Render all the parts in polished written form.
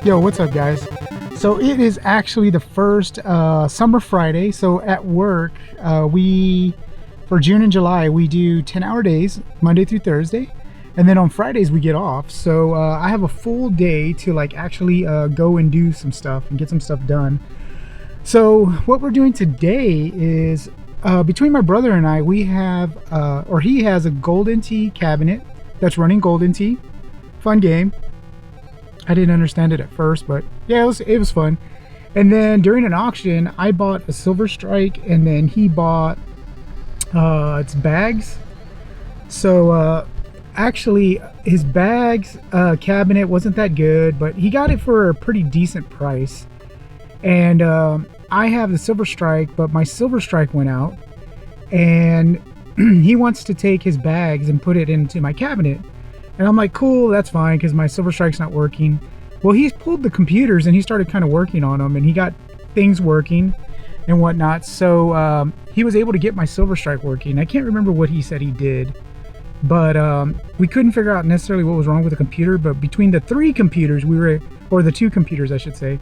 Yo, what's up, guys? So it is actually the first summer Friday. So at work, for June and July, we do 10-hour days, Monday through Thursday. And then on Fridays, we get off. So I have a full day to actually go and do some stuff and get some stuff done. So what we're doing today is, between my brother and I, we have, he has a Golden Tee cabinet that's running Golden Tee. Fun game. I didn't understand it at first, but yeah, it was fun. And then during an auction, I bought a Silver Strike, and then he bought its bags. So actually, his bags cabinet wasn't that good, but he got it for a pretty decent price. And I have the Silver Strike, but my Silver Strike went out, and he wants to take his bags and put it into my cabinet. And I'm like, cool, that's fine, because my Silver Strike's not working. Well, he's pulled the computers and he started kind of working on them, and he got things working and whatnot. So he was able to get my Silver Strike working. I can't remember what he said he did, but we couldn't figure out necessarily what was wrong with the computer. But between the three computers, the two computers, I should say,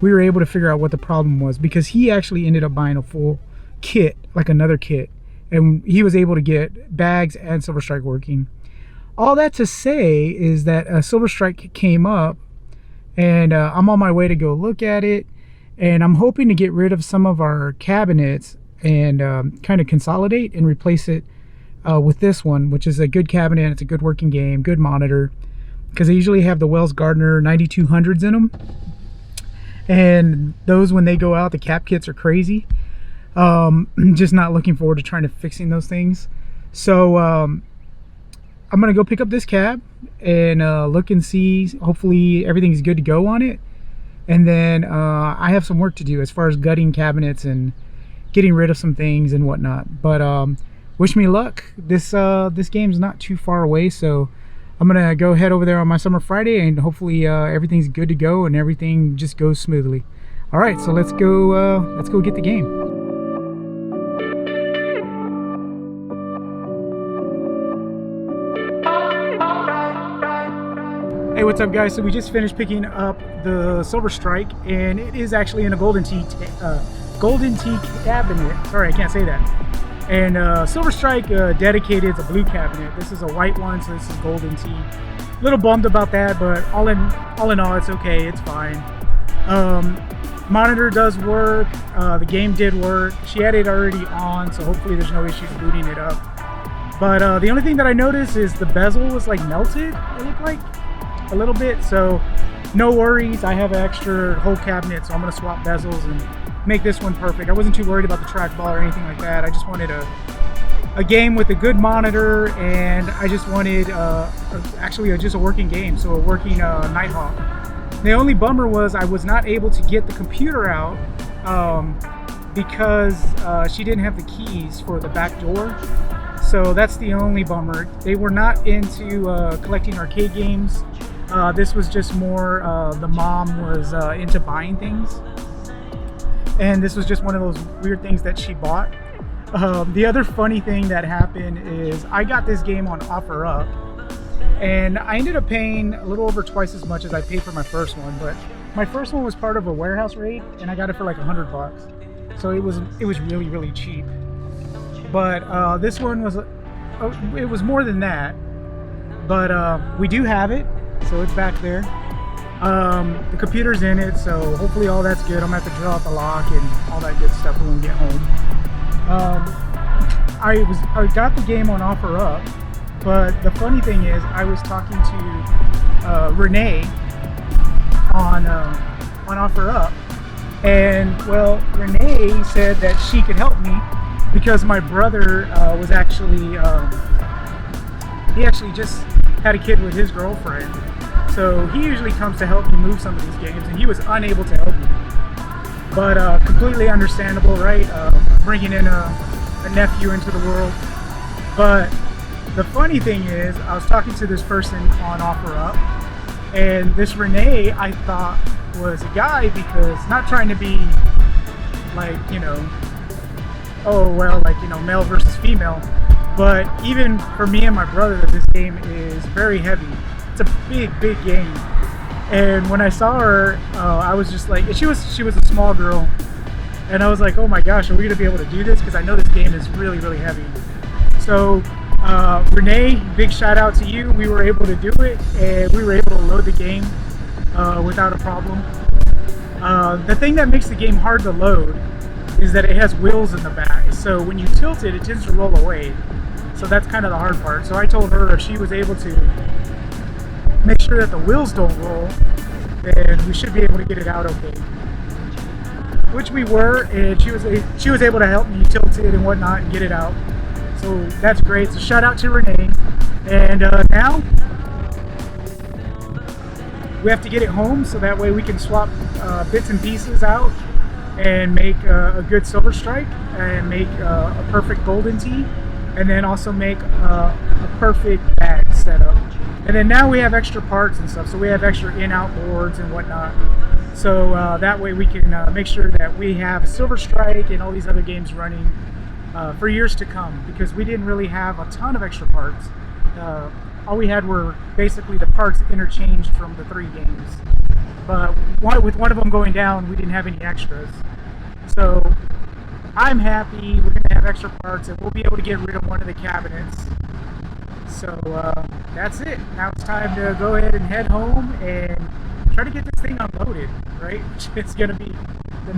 we were able to figure out what the problem was, because he actually ended up buying a full kit, like another kit, and he was able to get bags and Silver Strike working. All that to say is that a Silver Strike came up, and I'm on my way to go look at it, and I'm hoping to get rid of some of our cabinets and kind of consolidate and replace it with this one, which is a good cabinet. It's a good working game, good monitor, because they usually have the Wells Gardner 9200s in them, and those, when they go out, the cap kits are crazy. Just not looking forward to trying to fixing those things. So I'm gonna go pick up this cab and look and see. Hopefully everything's good to go on it, and then I have some work to do as far as gutting cabinets and getting rid of some things and whatnot. But wish me luck. This game's not too far away, so I'm gonna go head over there on my summer Friday, and hopefully everything's good to go and everything just goes smoothly. All right, so let's go get the game. Hey, what's up, guys? So we just finished picking up the Silver Strike, and it is actually in a Golden Tee cabinet. Sorry, I can't say that. And Silver Strike dedicated, it's a blue cabinet. This is a white one, so this is Golden Tee. A little bummed about that, but all in all, it's okay. It's fine. Monitor does work. The game did work. She had it already on, so hopefully there's no issues booting it up. But the only thing that I noticed is the bezel was melted, it looked like, a little bit. So no worries, I have an extra whole cabinet, so I'm going to swap bezels and make this one perfect. I wasn't too worried about the trackball or anything like that. I just wanted a game with a good monitor, and I just wanted just a working game, so a working Nighthawk. The only bummer was I was not able to get the computer out because she didn't have the keys for the back door. So that's the only bummer. They were not into collecting arcade games. This was just more, the mom was into buying things. And this was just one of those weird things that she bought. The other funny thing that happened is I got this game on OfferUp, and I ended up paying a little over twice as much as I paid for my first one. But my first one was part of a warehouse raid, and I got it for like $100. So it was really, really cheap. But this one was, it was more than that. But we do have it, so it's back there. The computer's in it, so hopefully all that's good. I'm gonna have to draw out the lock and all that good stuff when we get home. I got the game on OfferUp, but the funny thing is I was talking to Renee on OfferUp, and well, Renee said that she could help me because my brother was actually he actually just had a kid with his girlfriend. So he usually comes to help me move some of these games, and he was unable to help me. But completely understandable, right? Bringing in a nephew into the world. But the funny thing is, I was talking to this person on OfferUp, and this Renee I thought was a guy, because not trying to be like, male versus female, but even for me and my brother, this game is very heavy. It's a big game. And when I saw her, I was just like, she was a small girl, and I was like, oh my gosh, are we gonna be able to do this? Because I know this game is really, really heavy. So Renee, big shout out to you. We were able to do it, and we were able to load the game without a problem. The thing that makes the game hard to load is that it has wheels in the back. So when you tilt it, it tends to roll away. So that's kind of the hard part. So I told her if she was able to make sure that the wheels don't roll, then we should be able to get it out okay. Which we were, and she was able to help me tilt it and whatnot and get it out. So that's great. So shout out to Renee. And now we have to get it home so that way we can swap bits and pieces out and make a good silver strike and make a perfect golden tee, and then also make a perfect bag setup. And then now we have extra parts and stuff, so we have extra in-out boards and whatnot. So that way we can make sure that we have Silver Strike and all these other games running for years to come, because we didn't really have a ton of extra parts. All we had were basically the parts interchanged from the 3 games. But with one of them going down, we didn't have any extras. So I'm happy we're going to have extra parts, and we'll be able to get rid of one of the cabinets. So that's it. Now it's time to go ahead and head home and try to get this thing unloaded, right? It's going to be the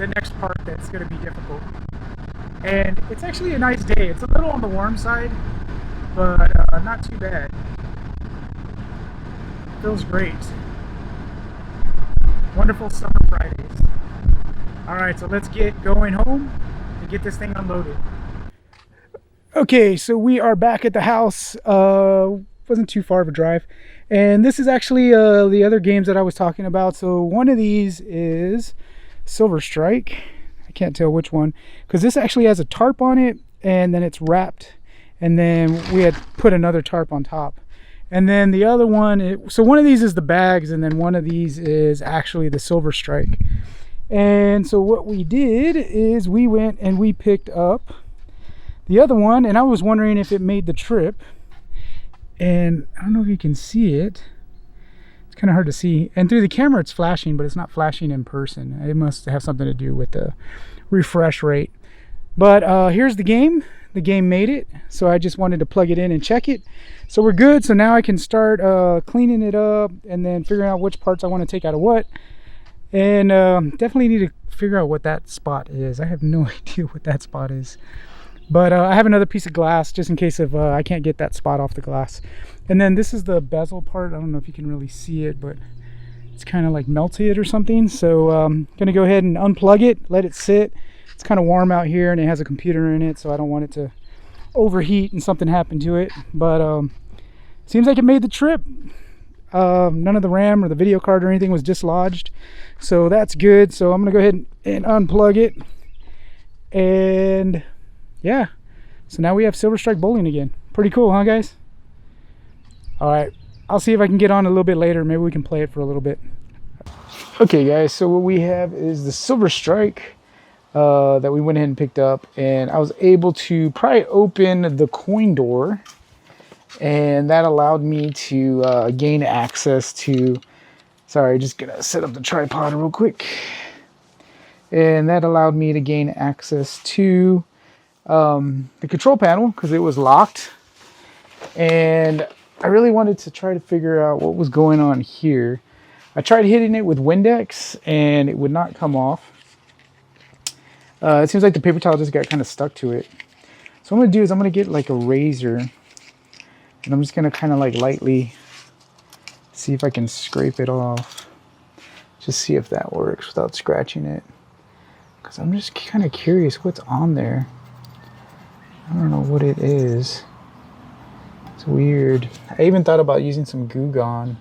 next part that's going to be difficult. And it's actually a nice day. It's a little on the warm side, but not too bad. Feels great. Wonderful summer Fridays. Alright, so let's get going home and get this thing unloaded. Okay, so we are back at the house. Wasn't too far of a drive. And this is actually the other games that I was talking about. So one of these is Silver Strike. I can't tell which one, because this actually has a tarp on it, and then it's wrapped, and then we had put another tarp on top. And then the other one, so one of these is the bags, and then one of these is actually the Silver Strike. And so what we did is we went and we picked up the other one, and I was wondering if it made the trip. And I don't know if you can see it. It's kind of hard to see. And through the camera it's flashing, but it's not flashing in person. It must have something to do with the refresh rate. But here's the game. The game made it. So I just wanted to plug it in and check it. So we're good. So now I can start cleaning it up and then figuring out which parts I want to take out of what. And definitely need to figure out what that spot is. I have no idea what that spot is. But I have another piece of glass just in case if I can't get that spot off the glass. And then this is the bezel part. I don't know if you can really see it, but it's kind of like melted or something. So I'm going to go ahead and unplug it, let it sit. It's kind of warm out here, and it has a computer in it, so I don't want it to overheat and something happen to it. But seems like it made the trip. None of the RAM or the video card or anything was dislodged, so that's good. So I'm going to go ahead and unplug it. And yeah, so now we have Silver Strike bowling again. Pretty cool, huh guys? All right, I'll see if I can get on a little bit later. Maybe we can play it for a little bit. Okay guys, so what we have is the Silver Strike that we went ahead and picked up, and I was able to pry open the coin door, and that allowed me to gain access to, sorry, just gonna set up the tripod real quick. And that allowed me to gain access to the control panel because it was locked. And I really wanted to try to figure out what was going on here. I tried hitting it with Windex and it would not come off. It seems like the paper towel just got kind of stuck to it. So what I'm going to do is I'm going to get like a razor, and I'm just going to kind of like lightly see if I can scrape it off. Just see if that works without scratching it. Because I'm just kind of curious what's on there. I don't know what it is. It's weird. I even thought about using some Goo Gone,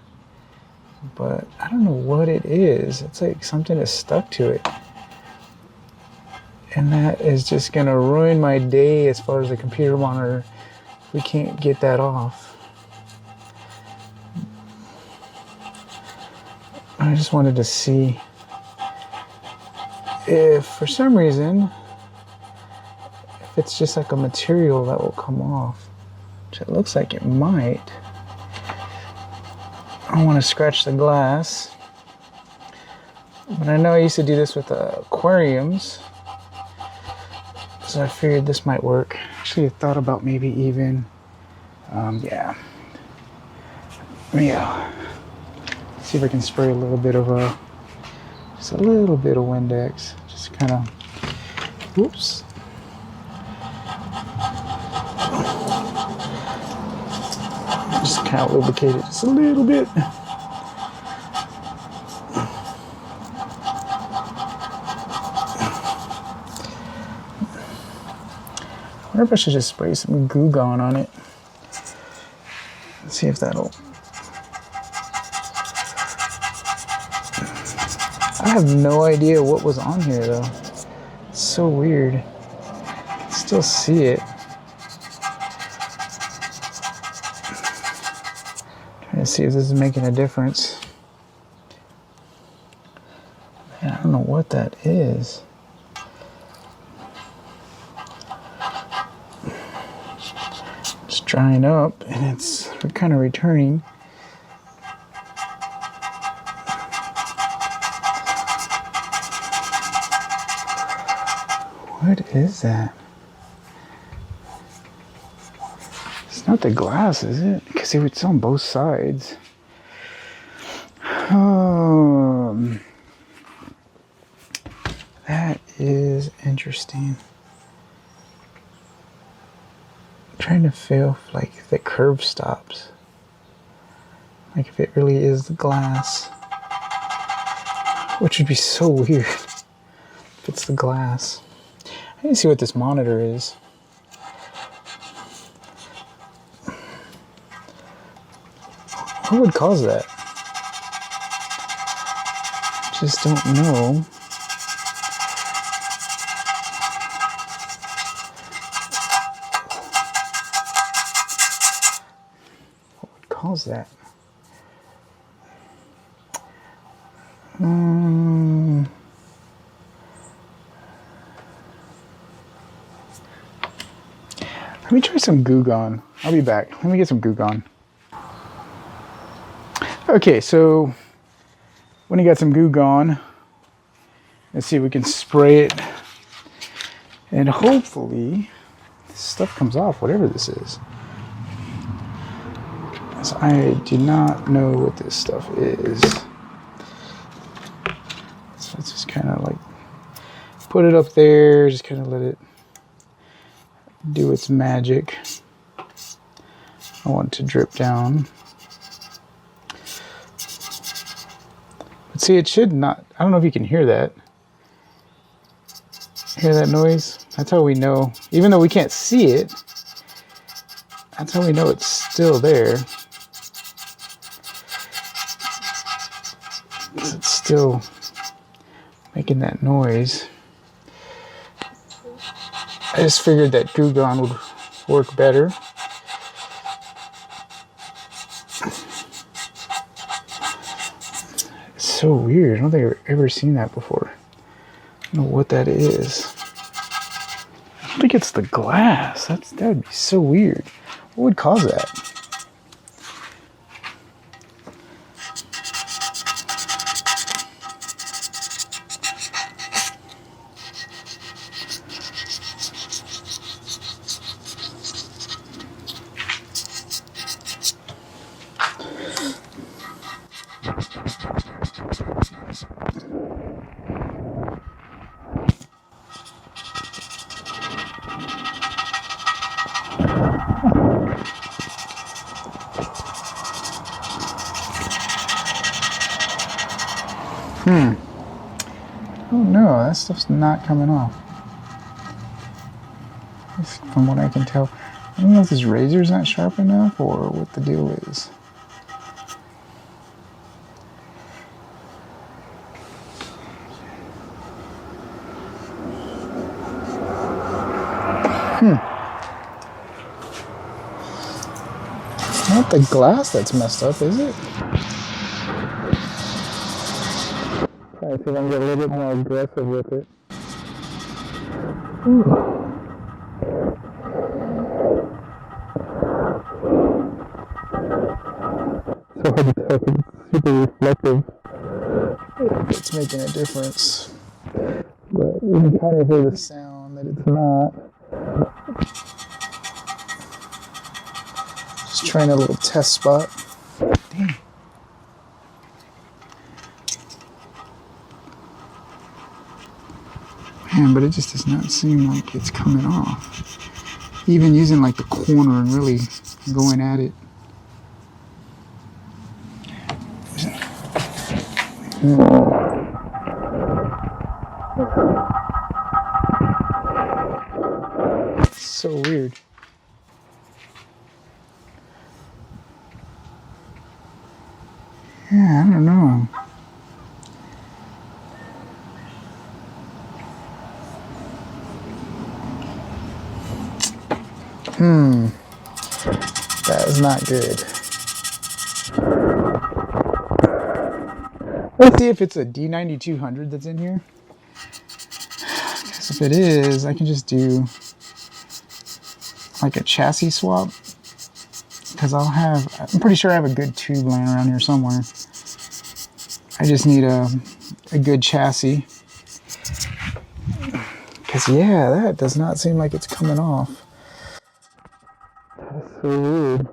but I don't know what it is. It's like something is stuck to it. And that is just going to ruin my day as far as the computer monitor. We can't get that off. I just wanted to see if for some reason, if it's just like a material that will come off, which it looks like it might. I want to scratch the glass. But I know I used to do this with aquariums. So I figured this might work. Actually, I thought about maybe even, yeah. See if I can spray a little bit of just a little bit of Windex. Just kind of, whoops. Just kind of lubricate it just a little bit. I wonder if I should just spray some Goo Gone on it. Let's see if that'll... I have no idea what was on here though. It's so weird. I can still see it. Trying to see if this is making a difference. Man, I don't know what that is. It's drying up and it's kind of returning. What is that? It's not the glass, is it? Because it's on both sides. That is interesting. I'm trying to feel if, like, the curve stops. Like if it really is the glass. Which would be so weird if it's the glass. I need to see what this monitor is. What would cause that? Just don't know. What would cause that? Let me try some Goo Gone. I'll be back. Let me get some Goo Gone. Okay, so when you got some Goo Gone, let's see if we can spray it. And hopefully this stuff comes off, whatever this is. So I do not know what this stuff is. So let's just kind of like put it up there, just kind of let it do its magic. I want it to drip down. But see, it should not, I don't know if you can hear that. Hear that noise? That's how we know, even though we can't see it, that's how we know it's still there. It's still making that noise. I just figured that Goo Gone would work better. It's so weird. I don't think I've ever seen that before. I don't know what that is. I don't think it's the glass. That would be so weird. What would cause that? Oh no, that stuff's not coming off. From what I can tell. I don't know if this razor's not sharp enough or what the deal is. It's not the glass that's messed up, is it? Alright, see if I can get a little bit more aggressive with it. Ooh. So hard to tell because it's super reflective. It's making a difference. But you can kind of hear the sound that it's not. Just trying a little test spot. Dang. Man, but it just does not seem like it's coming off. Even using like the corner and really going at it. It's so weird. Yeah, I don't know. That is not good. Let's see if it's a D9200 that's in here. Because if it is, I can just do like a chassis swap. Because I'm pretty sure I have a good tube laying around here somewhere. I just need a good chassis. Because yeah, that does not seem like it's coming off. That's so weird.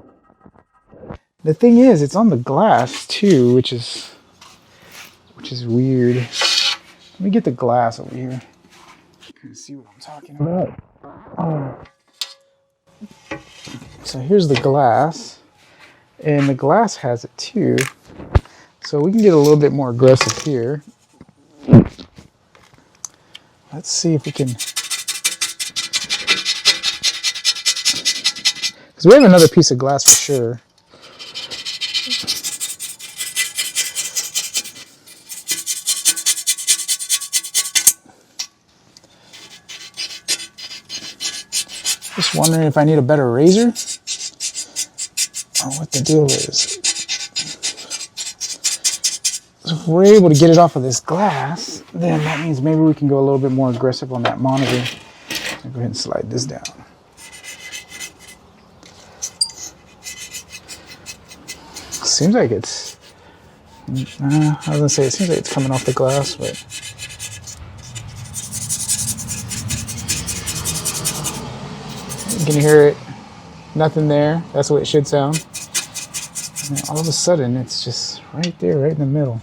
The thing is, it's on the glass too, which is weird. Let me get the glass over here. You can see what I'm talking about. So here's the glass, and the glass has it too. So we can get a little bit more aggressive here. Let's see if we can. Because we have another piece of glass for sure. Just wondering if I need a better razor or what the deal is. So if we're able to get it off of this glass, then that means maybe we can go a little bit more aggressive on that monitor. I'll go ahead and slide this down. Seems like it's, I was gonna say it seems like it's coming off the glass, but you can hear it, nothing there. That's the way it should sound. And then all of a sudden, it's just right there, right in the middle.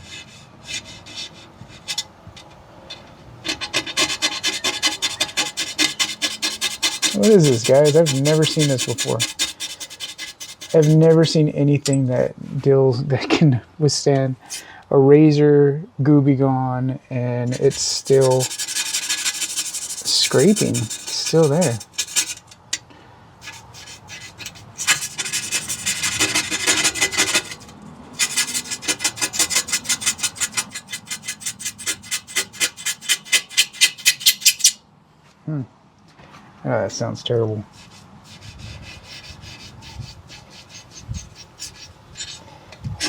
What is this, guys? I've never seen this before. I've never seen anything that can withstand a razor gooby gone and it's still scraping. It's still there. Oh, that sounds terrible.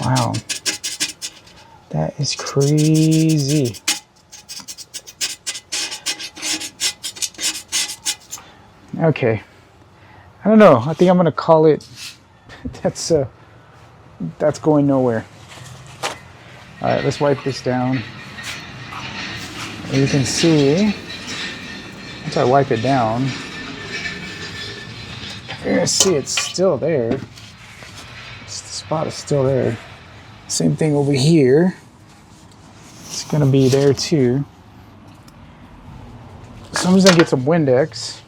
Wow. That is crazy. Okay. I don't know. I think I'm going to call it. That's going nowhere. All right, let's wipe this down. You can see, once I wipe it down, you're going to see it's still there. The spot is still there. Same thing over here. It's going to be there too. So I'm just going to get some Windex.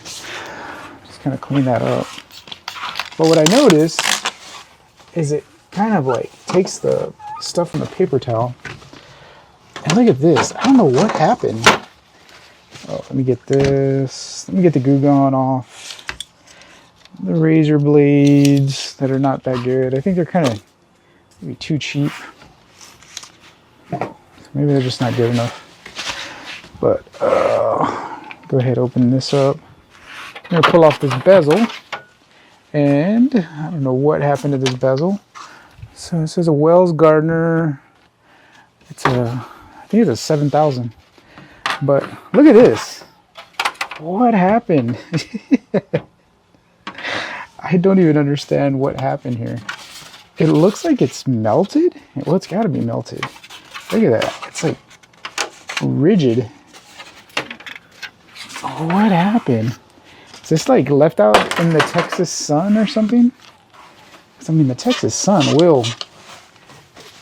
Just kind of clean that up. But what I noticed is it kind of like takes the stuff from the paper towel. And look at this. I don't know what happened. Oh, let me get this. Let me get the Goo Gone off. The razor blades that are not that good. I think they're kind of maybe too cheap. So maybe they're just not good enough. But go ahead, open this up. I'm going to pull off this bezel. And I don't know what happened to this bezel. So this is a Wells Gardner. I think it's a 7000. But look at this. What happened? I don't even understand what happened here. It looks like it's melted. Well, it's got to be melted. Look at that. It's like rigid. Oh, what happened? Is this like left out in the Texas sun or something? Because I mean, the Texas sun will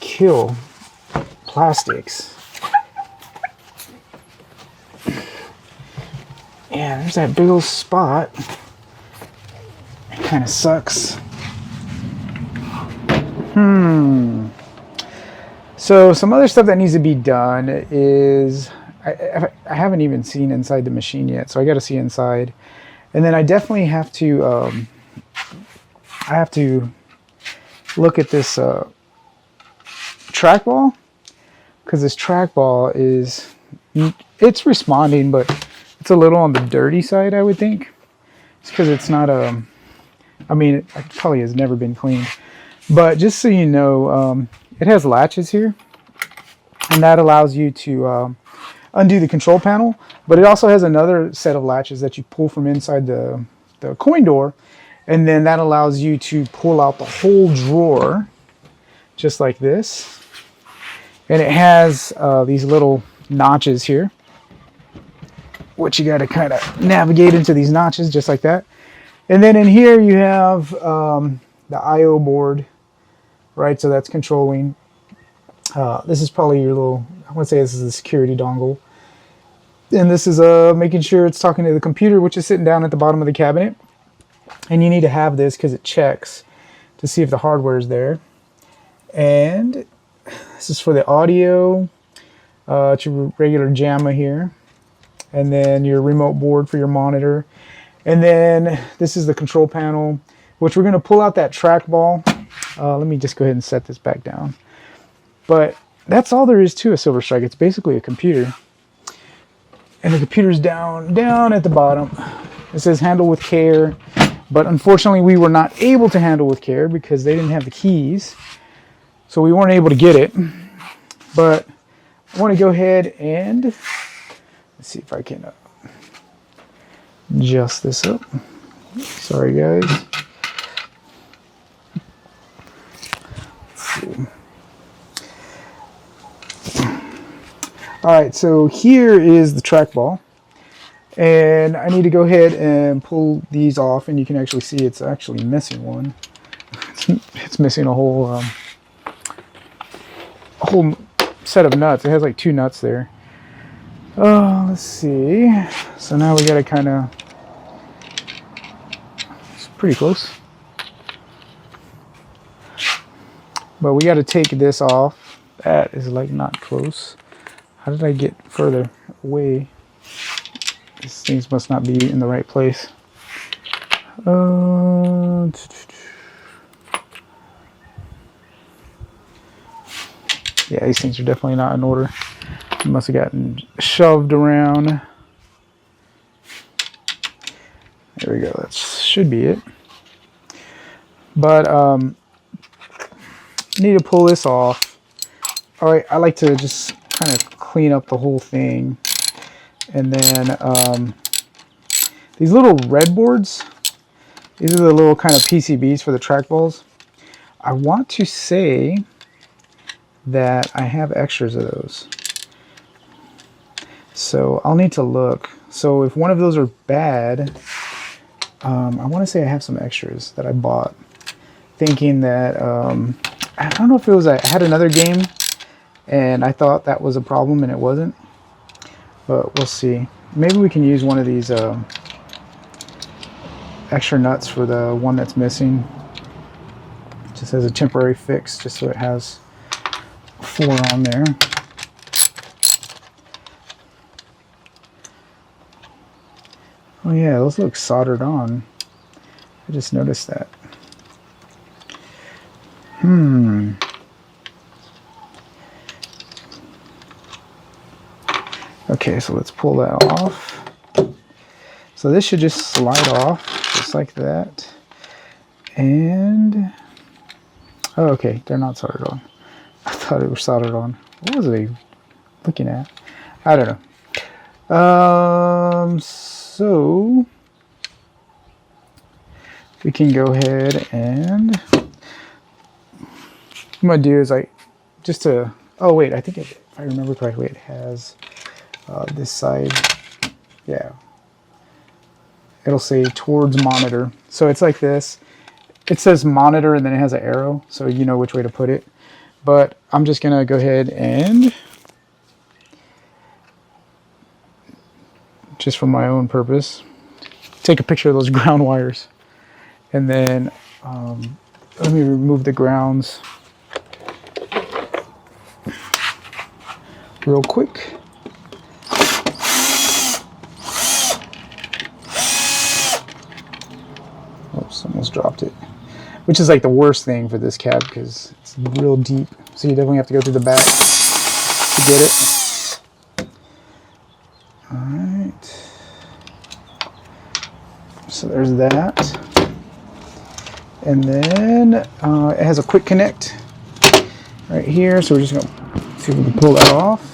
kill plastics. Yeah, there's that big old spot. It kind of sucks. So some other stuff that needs to be done is I haven't even seen inside the machine yet, so I got to see inside, and then I definitely have to look at this trackball, because this trackball it's responding, but it's a little on the dirty side, I would think. It's because it's not I mean, it probably has never been cleaned. But just so you know, it has latches here, and that allows you to undo the control panel. But it also has another set of latches that you pull from inside the coin door, and then that allows you to pull out the whole drawer, just like this. And it has these little notches here, which you got to kind of navigate into these notches, just like that. And then in here you have the I/O board, right? So that's controlling. This is probably your little, I want to say this is the security dongle. And this is making sure it's talking to the computer, which is sitting down at the bottom of the cabinet. And you need to have this because it checks to see if the hardware is there. And this is for the audio. It's your regular JAMA here. And then your remote board for your monitor. And then this is the control panel, which we're going to pull out that trackball. Let me just go ahead and set this back down. But that's all there is to a Silver Strike. It's basically a computer. And the computer's down at the bottom. It says handle with care. But unfortunately, we were not able to handle with care because they didn't have the keys. So we weren't able to get it. But I want to go ahead and let's see if I can adjust this up. Sorry, guys. Let's see. All right, so here is the trackball. And I need to go ahead and pull these off, and you can actually see it's actually missing one. It's missing a whole set of nuts. It has like 2 nuts there. Oh, let's see. So now we got to kind of, it's pretty close. But we got to take this off. That is like not close. How did I get further away? These things must not be in the right place. Yeah, these things are definitely not in order. They must have gotten shoved around. There we go. That should be it. But need to pull this off. All right, I like to just kind of clean up the whole thing. And then these little red boards, these are the little kind of PCBs for the trackballs. I want to say that I have extras of those. So I'll need to look. So if one of those are bad, I want to say I have some extras that I bought, thinking that, I don't know if it was, I had another game and I thought that was a problem and it wasn't. But we'll see. Maybe we can use one of these extra nuts for the one that's missing. Just as a temporary fix, just so it has 4 on there. Oh yeah, those look soldered on. I just noticed that. Okay, so let's pull that off. So this should just slide off, just like that. And, oh, okay, they're not soldered on. I thought it was soldered on. What was I looking at? I don't know. So we can go ahead and I'm gonna do is just to, oh wait, I think if I remember correctly, it has this side, yeah, it'll say towards monitor. So it's like this. It says monitor and then it has an arrow, so you know which way to put it. But I'm just gonna go ahead and, just for my own purpose, take a picture of those ground wires. And then let me remove the grounds real quick. Oops, almost dropped it. Which is like the worst thing for this cab because it's real deep. So you definitely have to go through the back to get it. Alright. So there's that. And then it has a quick connect right here. So we're just going to see if we can pull that off.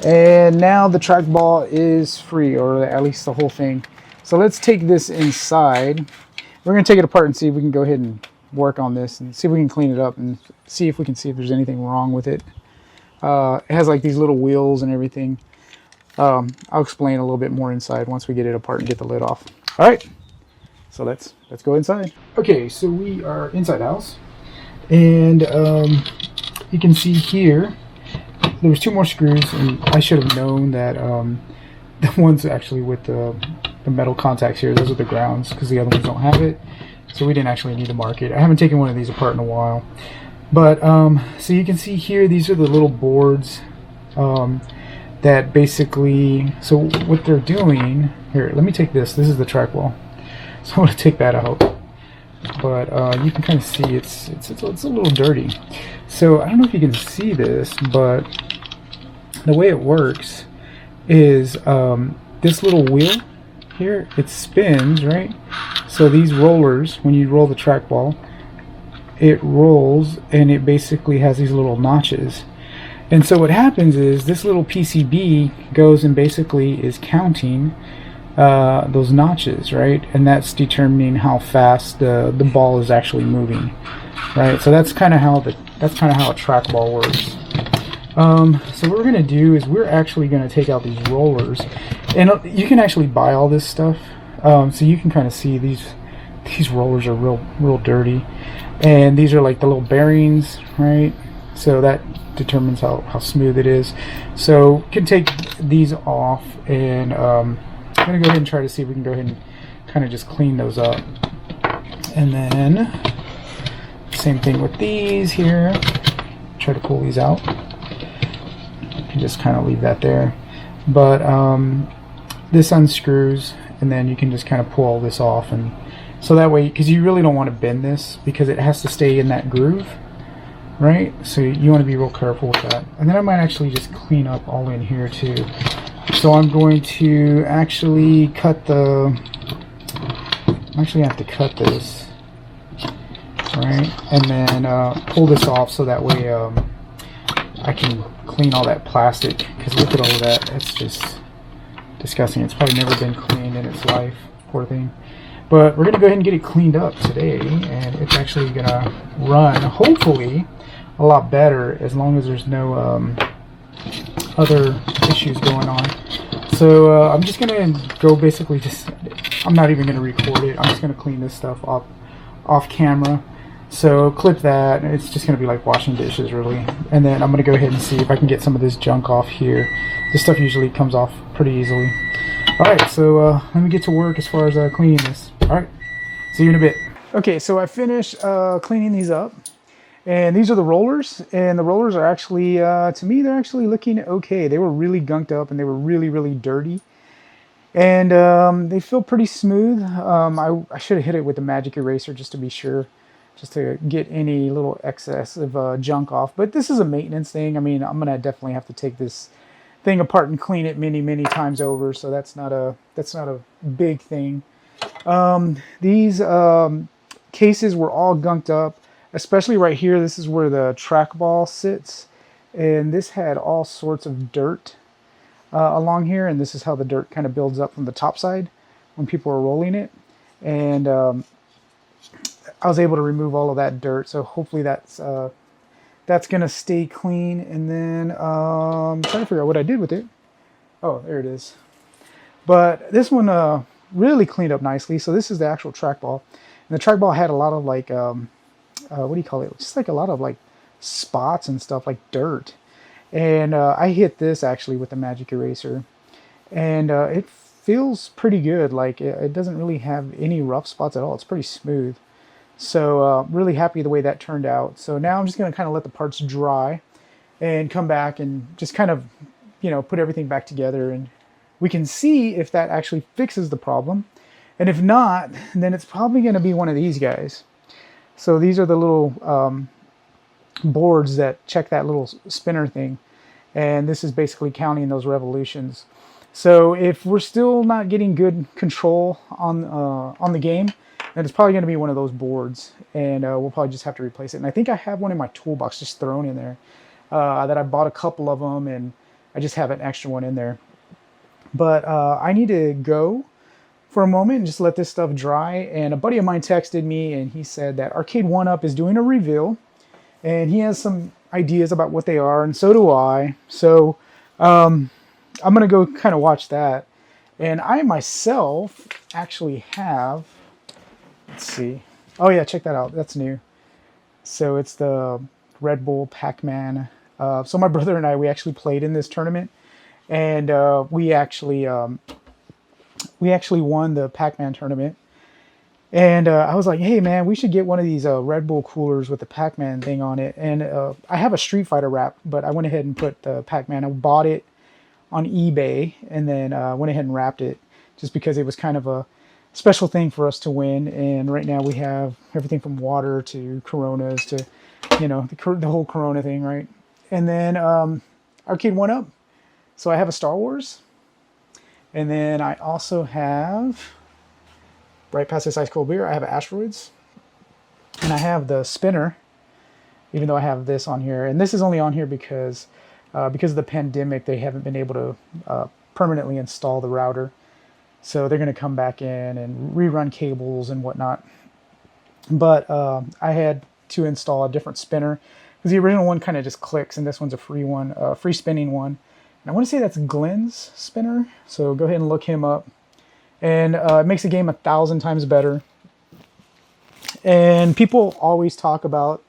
And now the trackball is free, or at least the whole thing. So let's take this inside. We're going to take it apart and see if we can go ahead and work on this and see if we can clean it up and see if we can see if there's anything wrong with it. It has like these little wheels and everything. I'll explain a little bit more inside once we get it apart and get the lid off. All right, so let's go inside. Okay, so we are inside the house, and you can see here there's 2 more screws, and I should have known that the ones actually with the metal contacts here, those are the grounds, because the other ones don't have it, so we didn't actually need to mark it. I haven't taken one of these apart in a while, but so you can see here, these are the little boards that basically, so what they're doing here, let me take this is the trackball, so I'm going to take that out, but you can kind of see it's a little dirty. So I don't know if you can see this, but the way it works is this little wheel here, it spins, right? So these rollers, when you roll the trackball, it rolls and it basically has these little notches. And so what happens is this little PCB goes and basically is counting those notches, right? And that's determining how fast the ball is actually moving, right? So that's kind of how a trackball works. So what we're going to do is we're actually going to take out these rollers, and you can actually buy all this stuff, so you can kind of see these rollers are real dirty, and these are like the little bearings, right? So that determines how smooth it is. So you can take these off, and I'm going to go ahead and try to see if we can go ahead and kind of just clean those up. And then same thing with these here, try to pull these out. You just kind of leave that there, but this unscrews, and then you can just kind of pull all this off, and so that way, because you really don't want to bend this because it has to stay in that groove, right? So you want to be real careful with that. And then I might actually just clean up all in here too. So I'm going to actually cut have to cut this, right? And then pull this off so that way I can clean all that plastic, because look at all of that, it's just disgusting. It's probably never been cleaned in its life, poor thing. But we're going to go ahead and get it cleaned up today, and it's actually going to run, hopefully, a lot better, as long as there's no other issues going on. So I'm just going to go basically I'm not even going to record it, I'm just going to clean this stuff off camera. So clip that, and it's just going to be like washing dishes really. And then I'm going to go ahead and see if I can get some of this junk off here. This stuff usually comes off pretty easily. Alright, so let me get to work as far as cleaning this. Alright, see you in a bit. Okay, so I finished cleaning these up. And these are the rollers. And the rollers are actually, to me, they're actually looking okay. They were really gunked up and they were really, really dirty. And they feel pretty smooth. I should have hit it with a magic eraser just to be sure, just to get any little excess of junk off. But this is a maintenance thing. I mean, I'm gonna definitely have to take this thing apart and clean it many times over. So that's not a big thing. These cases were all gunked up, especially right here. This is where the trackball sits, and this had all sorts of dirt along here, and this is how the dirt kind of builds up from the top side when people are rolling it. And I was able to remove all of that dirt, so hopefully that's That's gonna stay clean. And then I'm trying to figure out what I did with it. Oh, there it is. But this one really cleaned up nicely. So this is the actual trackball, and the trackball had a lot of like what do you call it? Just like a lot of like spots and stuff, like dirt. And I hit this actually with the magic eraser, and it feels pretty good. Like it doesn't really have any rough spots at all. It's pretty smooth. So really happy the way that turned out. So now I'm just going to kind of let the parts dry and come back and just kind of, you know, put everything back together, and we can see if that actually fixes the problem. And if not, then it's probably going to be one of these guys. So these are the little boards that check that little spinner thing. And this is basically counting those revolutions. So if we're still not getting good control on the game, then it's probably going to be one of those boards, and we'll probably just have to replace it. And I think I have one in my toolbox just thrown in there that I bought a couple of them, and I just have an extra one in there. But I need to go for a moment and just let this stuff dry. And a buddy of mine texted me, and he said that Arcade 1-Up is doing a reveal, and he has some ideas about what they are, and so do I. So I'm going to go kind of watch that. And I myself actually have... Let's see. Oh yeah, check that out. That's new. So it's the Red Bull Pac-Man. So my brother and I, we actually played in this tournament, and we actually won the Pac-Man tournament. And I was like, hey man, we should get one of these Red Bull coolers with the Pac-Man thing on it. And I have a Street Fighter wrap, but I went ahead and put the Pac-Man. I bought it on eBay, and then went ahead and wrapped it just because it was kind of a special thing for us to win. And right now we have everything from water to Coronas to, you know, the whole Corona thing, right? And then Arcade 1-Up. So I have a Star Wars, and then I also have, right past this ice cold beer, I have Asteroids, and I have the spinner, even though I have this on here. And this is only on here because of the pandemic, they haven't been able to permanently install the router. So they're going to come back in and rerun cables and whatnot. But I had to install a different spinner because the original one kind of just clicks, and this one's a free one, free spinning one. And I want to say that's Glenn's spinner. So go ahead and look him up. And it makes the game 1,000 times better. And people always talk about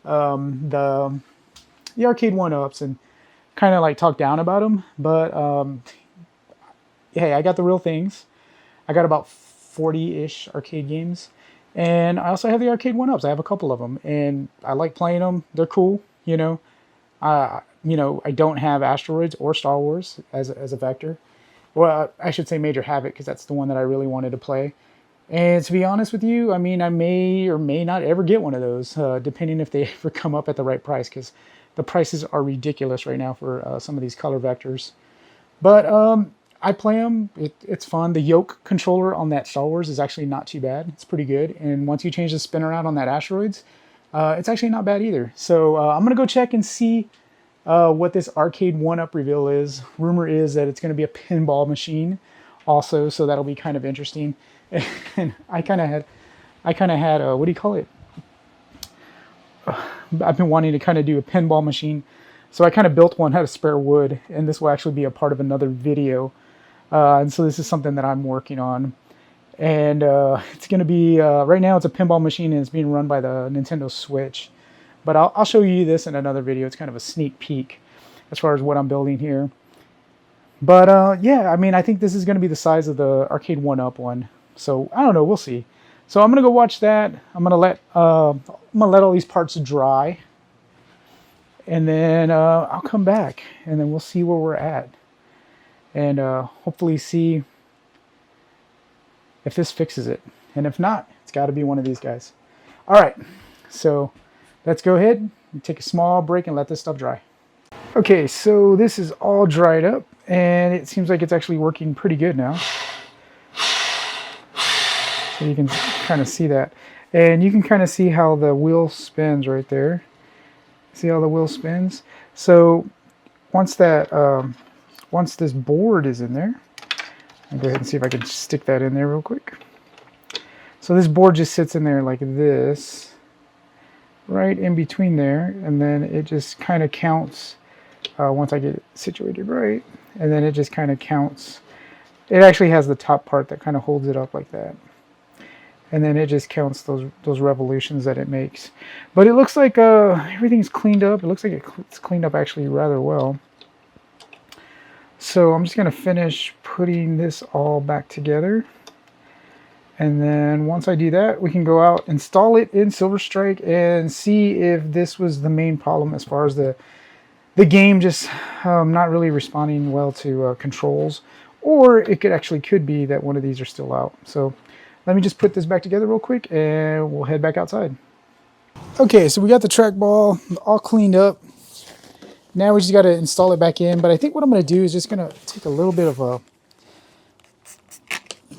the Arcade 1-Ups and kind of like talk down about them. But hey, I got the real things. I got about 40-ish arcade games. And I also have the Arcade 1-Ups. I have a couple of them, and I like playing them. They're cool, you know. I don't have Asteroids or Star Wars as a vector. Well, I should say Major Havoc, because that's the one that I really wanted to play. And to be honest with you, I mean, I may or may not ever get one of those, depending if they ever come up at the right price, because the prices are ridiculous right now for some of these color vectors. But I play them. It's fun. The yoke controller on that Star Wars is actually not too bad. It's pretty good. And once you change the spinner out on that Asteroids, it's actually not bad either. So I'm going to go check and see what this Arcade 1-Up reveal is. Rumor is that it's going to be a pinball machine also, so that'll be kind of interesting. And I kind of had what do you call it? I've been wanting to kind of do a pinball machine, so I kind of built one out of spare wood, and this will actually be a part of another video. And so this is something that I'm working on, and it's going to be right now it's a pinball machine, and it's being run by the Nintendo Switch. But I'll show you this in another video. It's kind of a sneak peek as far as what I'm building here. But yeah, I mean, I think this is going to be the size of the Arcade 1-Up one. So I don't know, we'll see. So I'm gonna go watch that. I'm gonna let all these parts dry, and then I'll come back, and then we'll see where we're at, and hopefully see if this fixes it. And if not, it's got to be one of these guys. All right, so let's go ahead and take a small break and let this stuff dry. Okay, so this is all dried up, and it seems like it's actually working pretty good now. So you can kind of see that. And you can kind of see how the wheel spins right there. See how the wheel spins? So once this board is in there, I'll go ahead and see if I can stick that in there real quick. So this board just sits in there like this. right in between there, and then it just kind of counts once I get it situated right, and then it just kind of counts. It actually has the top part that kind of holds it up like that, and then it just counts those revolutions that it makes. But it looks like everything's cleaned up. It looks like it's cleaned up actually rather well. So I'm just going to finish putting this all back together. And then once I do that, we can go out, install it in Silver Strike, and see if this was the main problem as far as the game just not really responding well to controls. Or it could be that one of these are still out. So let me just put this back together real quick, and we'll head back outside. Okay, so we got the trackball all cleaned up. Now we just got to install it back in. But I think what I'm going to do is just going to take a little bit of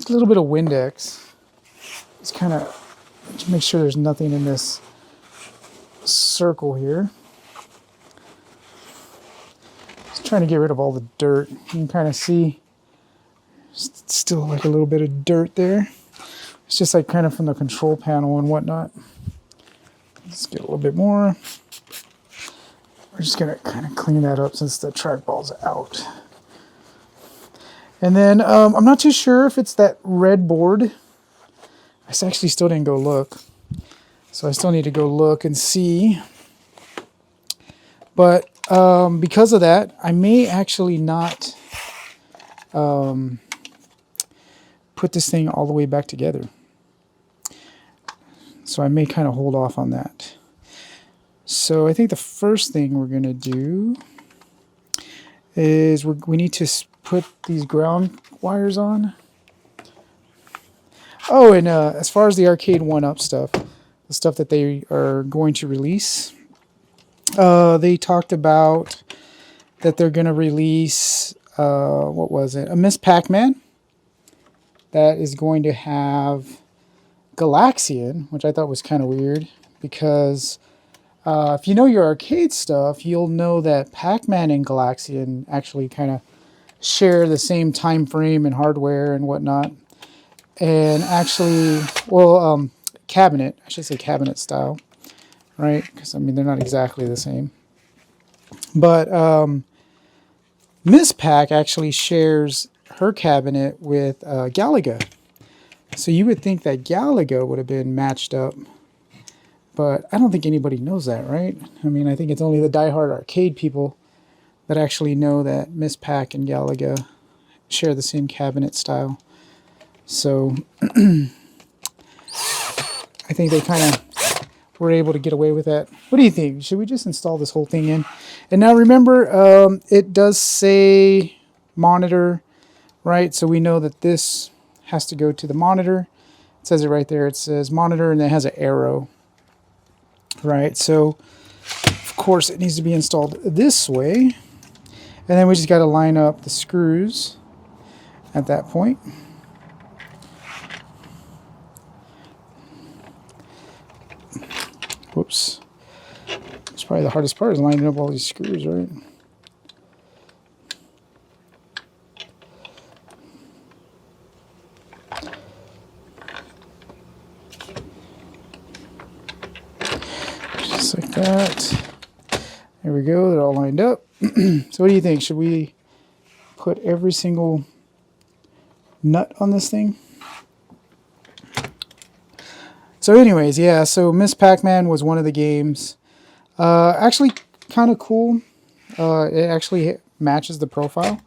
Windex. Just kind of make sure there's nothing in this circle here. Just trying to get rid of all the dirt. You can kind of see still like a little bit of dirt there. It's just like kind of from the control panel and whatnot. Let's get a little bit more. We're just going to kind of clean that up since the trackball's out. And then I'm not too sure if it's that red board. I actually still didn't go look. So I still need to go look and see. But because of that, I may actually not put this thing all the way back together. So I may kind of hold off on that. So I think the first thing we're going to do is we need to put these ground wires on. Oh, and as far as the Arcade 1-Up stuff, the stuff that they are going to release, they talked about that they're going to release, what was it? A Miss Pac-Man that is going to have Galaxian, which I thought was kind of weird because if you know your arcade stuff, you'll know that Pac-Man and Galaxian actually kind of share the same time frame and hardware and whatnot. And actually, well, cabinet, I should say cabinet style, right? Because, I mean, they're not exactly the same. But Miss Pac actually shares her cabinet with Galaga. So you would think that Galaga would have been matched up. But I don't think anybody knows that, right? I mean, I think it's only the diehard arcade people that actually know that Miss Pac and Galaga share the same cabinet style. So I think they kind of were able to get away with that. What do you think? Should we just install this whole thing in? And now remember, it does say monitor, right? So we know that this has to go to the monitor. It says it right there. It says monitor, and it has an arrow, right? So of course it needs to be installed this way. And then we just got to line up the screws at that point. Whoops. It's probably the hardest part is lining up all these screws, right? Just like that. There we go. They're all lined up. So what do you think? Should we put every single nut on this thing? So anyways, yeah, so Miss Pac-Man was one of the games. Actually kind of cool. It actually matches the profile,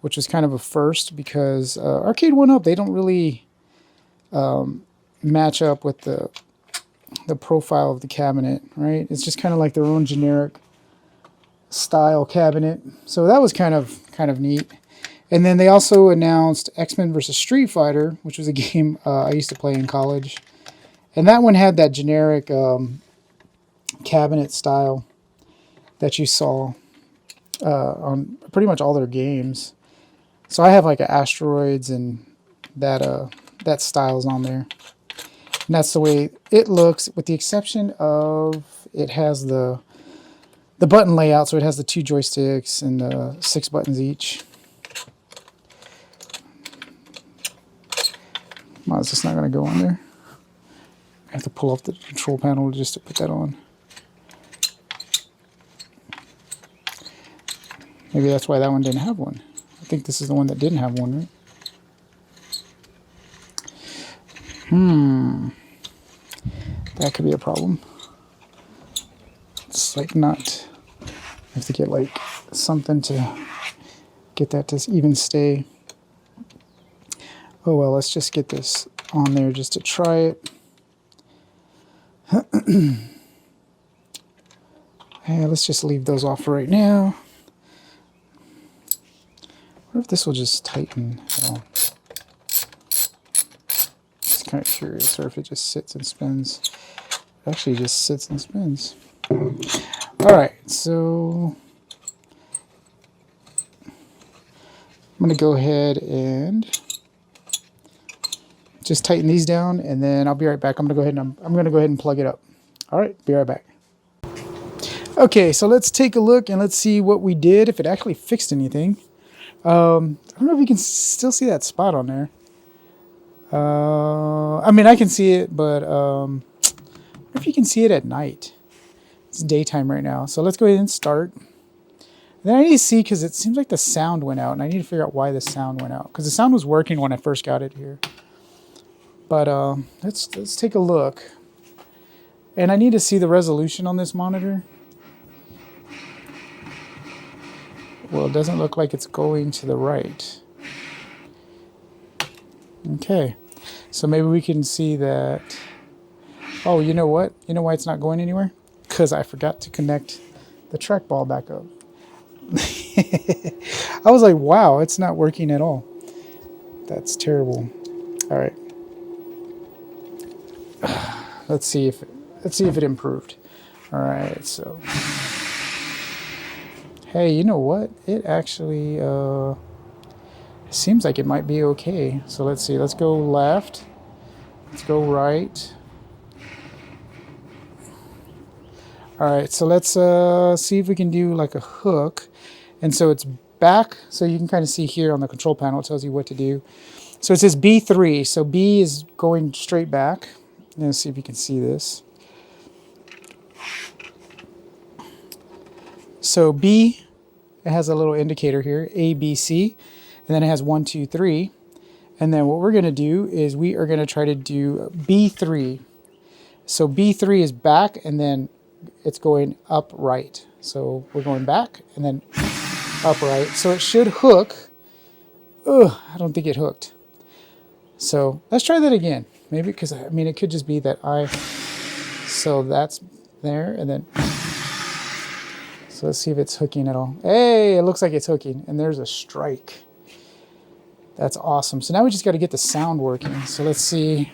which was kind of a first because Arcade 1-Up, they don't really match up with the profile of the cabinet, right? It's just kind of like their own generic style cabinet. So that was kind of neat. And then they also announced X-Men vs. Street Fighter, which was a game I used to play in college. And that one had that generic cabinet style that you saw on pretty much all their games. So I have like Asteroids and that style's on there. And that's the way it looks, with the exception of it has the button layout, so it has the 2 joysticks and 6 buttons each. Well, it's just not going to go on there. I have to pull off the control panel just to put that on. Maybe that's why that one didn't have one. I think this is the one that didn't have one, right? That could be a problem. It's like not... I have to get like something to get that to even stay. Oh well, let's just get this on there just to try it. Hey, let's just leave those off right now. I wonder if this will just tighten at all. Just kind of curious, or if it just sits and spins. It actually just sits and spins. Alright, so I'm going to go ahead and just tighten these down, and then I'll be right back. I'm going to go ahead and plug it up. Alright, be right back. Okay, so let's take a look and let's see what we did, if it actually fixed anything. I don't know if you can still see that spot on there. I mean, I can see it, but I don't know if you can see it at night. It's daytime right now. So let's go ahead and start. Then I need to see, because it seems like the sound went out, and I need to figure out why the sound went out. Because the sound was working when I first got it here. But let's take a look. And I need to see the resolution on this monitor. Well, it doesn't look like it's going to the right. Okay, so maybe we can see that. Oh, you know what? You know why it's not going anywhere? Because I forgot to connect the trackball back up. I was like, wow, it's not working at all. That's terrible. All right. Let's see if it improved. All right, so. Hey, you know what? It actually seems like it might be okay. So let's see. Let's go left. Let's go right. All right, so let's see if we can do like a hook. And so it's back. So you can kind of see here on the control panel, it tells you what to do. So it says B3. So B is going straight back. Let's see if you can see this. So B, it has a little indicator here, A, B, C, and then it has 1, 2, 3. And then what we're going to do is we are going to try to do B3. So B3 is back, and then it's going upright. So we're going back and then upright. So it should hook. Ugh, I don't think it hooked. So let's try that again. Maybe because, I mean, it could just be that so that's there, and then... So let's see if it's hooking at all. Hey, it looks like it's hooking, and there's a strike. That's awesome. So now we just got to get the sound working. So let's see.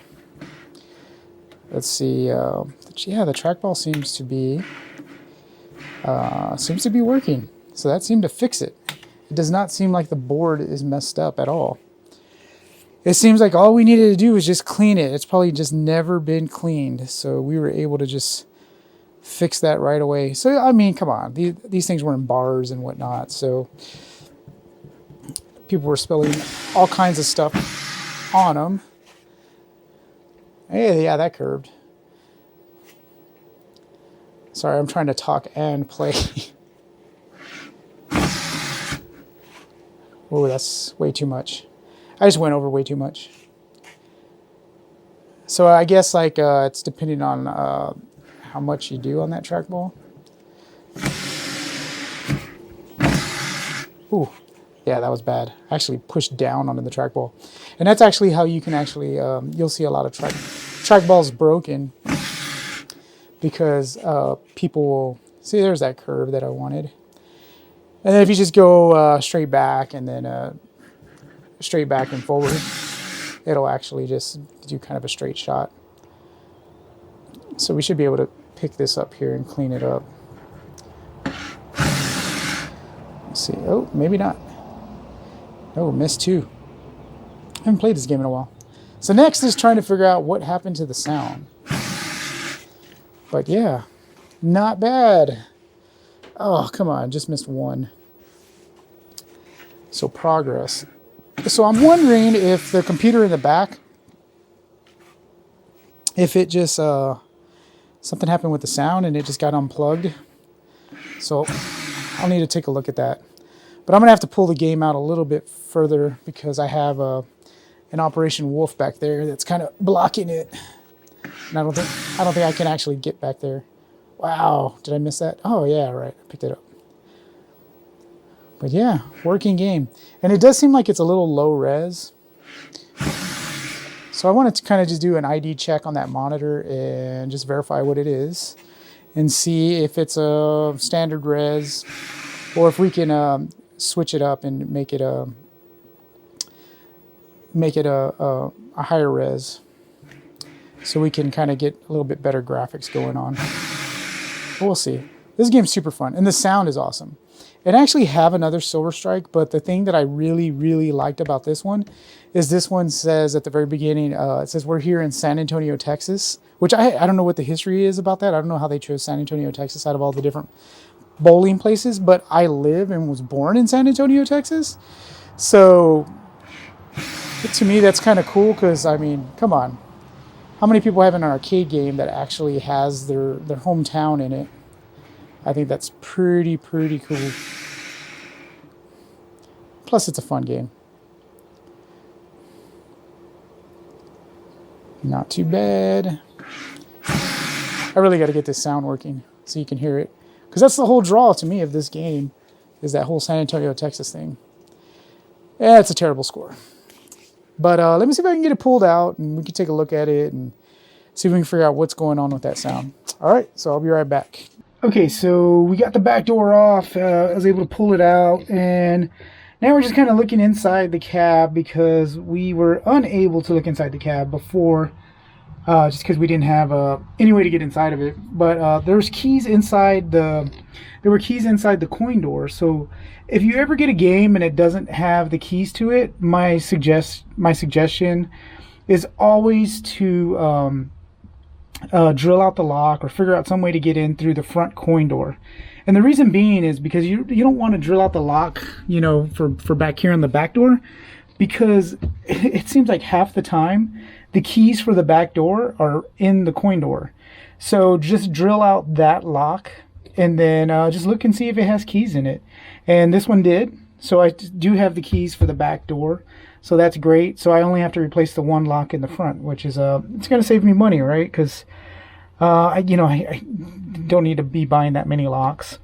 Let's see. Yeah, the trackball seems to be working. So that seemed to fix it. It does not seem like the board is messed up at all. It seems like all we needed to do was just clean it. It's probably just never been cleaned. So we were able to just fix that right away. So, I mean, come on. These things were in bars and whatnot. So people were spilling all kinds of stuff on them. Hey, yeah, that curved. Sorry, I'm trying to talk and play. Oh, that's way too much. I just went over way too much. So I guess like it's depending on how much you do on that trackball. Ooh, yeah, that was bad. I actually pushed down onto the trackball. And that's actually how you can actually, you'll see a lot of trackballs broken because people will, see there's that curve that I wanted. And then if you just go straight back and then straight back and forward, it'll actually just do kind of a straight shot. So we should be able to pick this up here and clean it up. Let's see. Oh, maybe not. Oh, missed two. I haven't played this game in a while. So next is trying to figure out what happened to the sound. But yeah, not bad. Oh, come on, just missed one. So progress. So I'm wondering if the computer in the back, if it just, something happened with the sound and it just got unplugged. So I'll need to take a look at that. But I'm gonna have to pull the game out a little bit further because I have an Operation Wolf back there that's kind of blocking it. And I don't think I can actually get back there. Wow, did I miss that? Oh yeah, right, I picked it up. But yeah, working game. And it does seem like it's a little low res. So I wanted to kind of just do an ID check on that monitor and just verify what it is and see if it's a standard res or if we can switch it up and make it a higher res so we can kind of get a little bit better graphics going on. But we'll see. This game's super fun and the sound is awesome. It actually have another Silver Strike, but the thing that I really, really liked about this one is this one says at the very beginning, it says we're here in San Antonio, Texas, which I don't know what the history is about that. I don't know how they chose San Antonio, Texas out of all the different bowling places, but I live and was born in San Antonio, Texas. So to me, that's kind of cool because, I mean, come on. How many people have an arcade game that actually has their hometown in it? I think that's pretty cool. Plus, it's a fun game. Not too bad. I really got to get this sound working so you can hear it. Because that's the whole draw to me of this game, is that whole San Antonio, Texas thing. Yeah, it's a terrible score. But let me see if I can get it pulled out and we can take a look at it and see if we can figure out what's going on with that sound. All right, so I'll be right back. Okay, so we got the back door off. I was able to pull it out, and now we're just kind of looking inside the cab because we were unable to look inside the cab before, just because we didn't have any way to get inside of it. But there's keys inside there were keys inside the coin door. So if you ever get a game and it doesn't have the keys to it, my suggestion is always to drill out the lock or figure out some way to get in through the front coin door. And the reason being is because you don't want to drill out the lock, you know, for back here on the back door, because it seems like half the time the keys for the back door are in the coin door. So just drill out that lock and then just look and see if it has keys in it. And this one did. So I do have the keys for the back door. So that's great. So I only have to replace the one lock in the front, which is it's going to save me money, right? Because I don't need to be buying that many locks.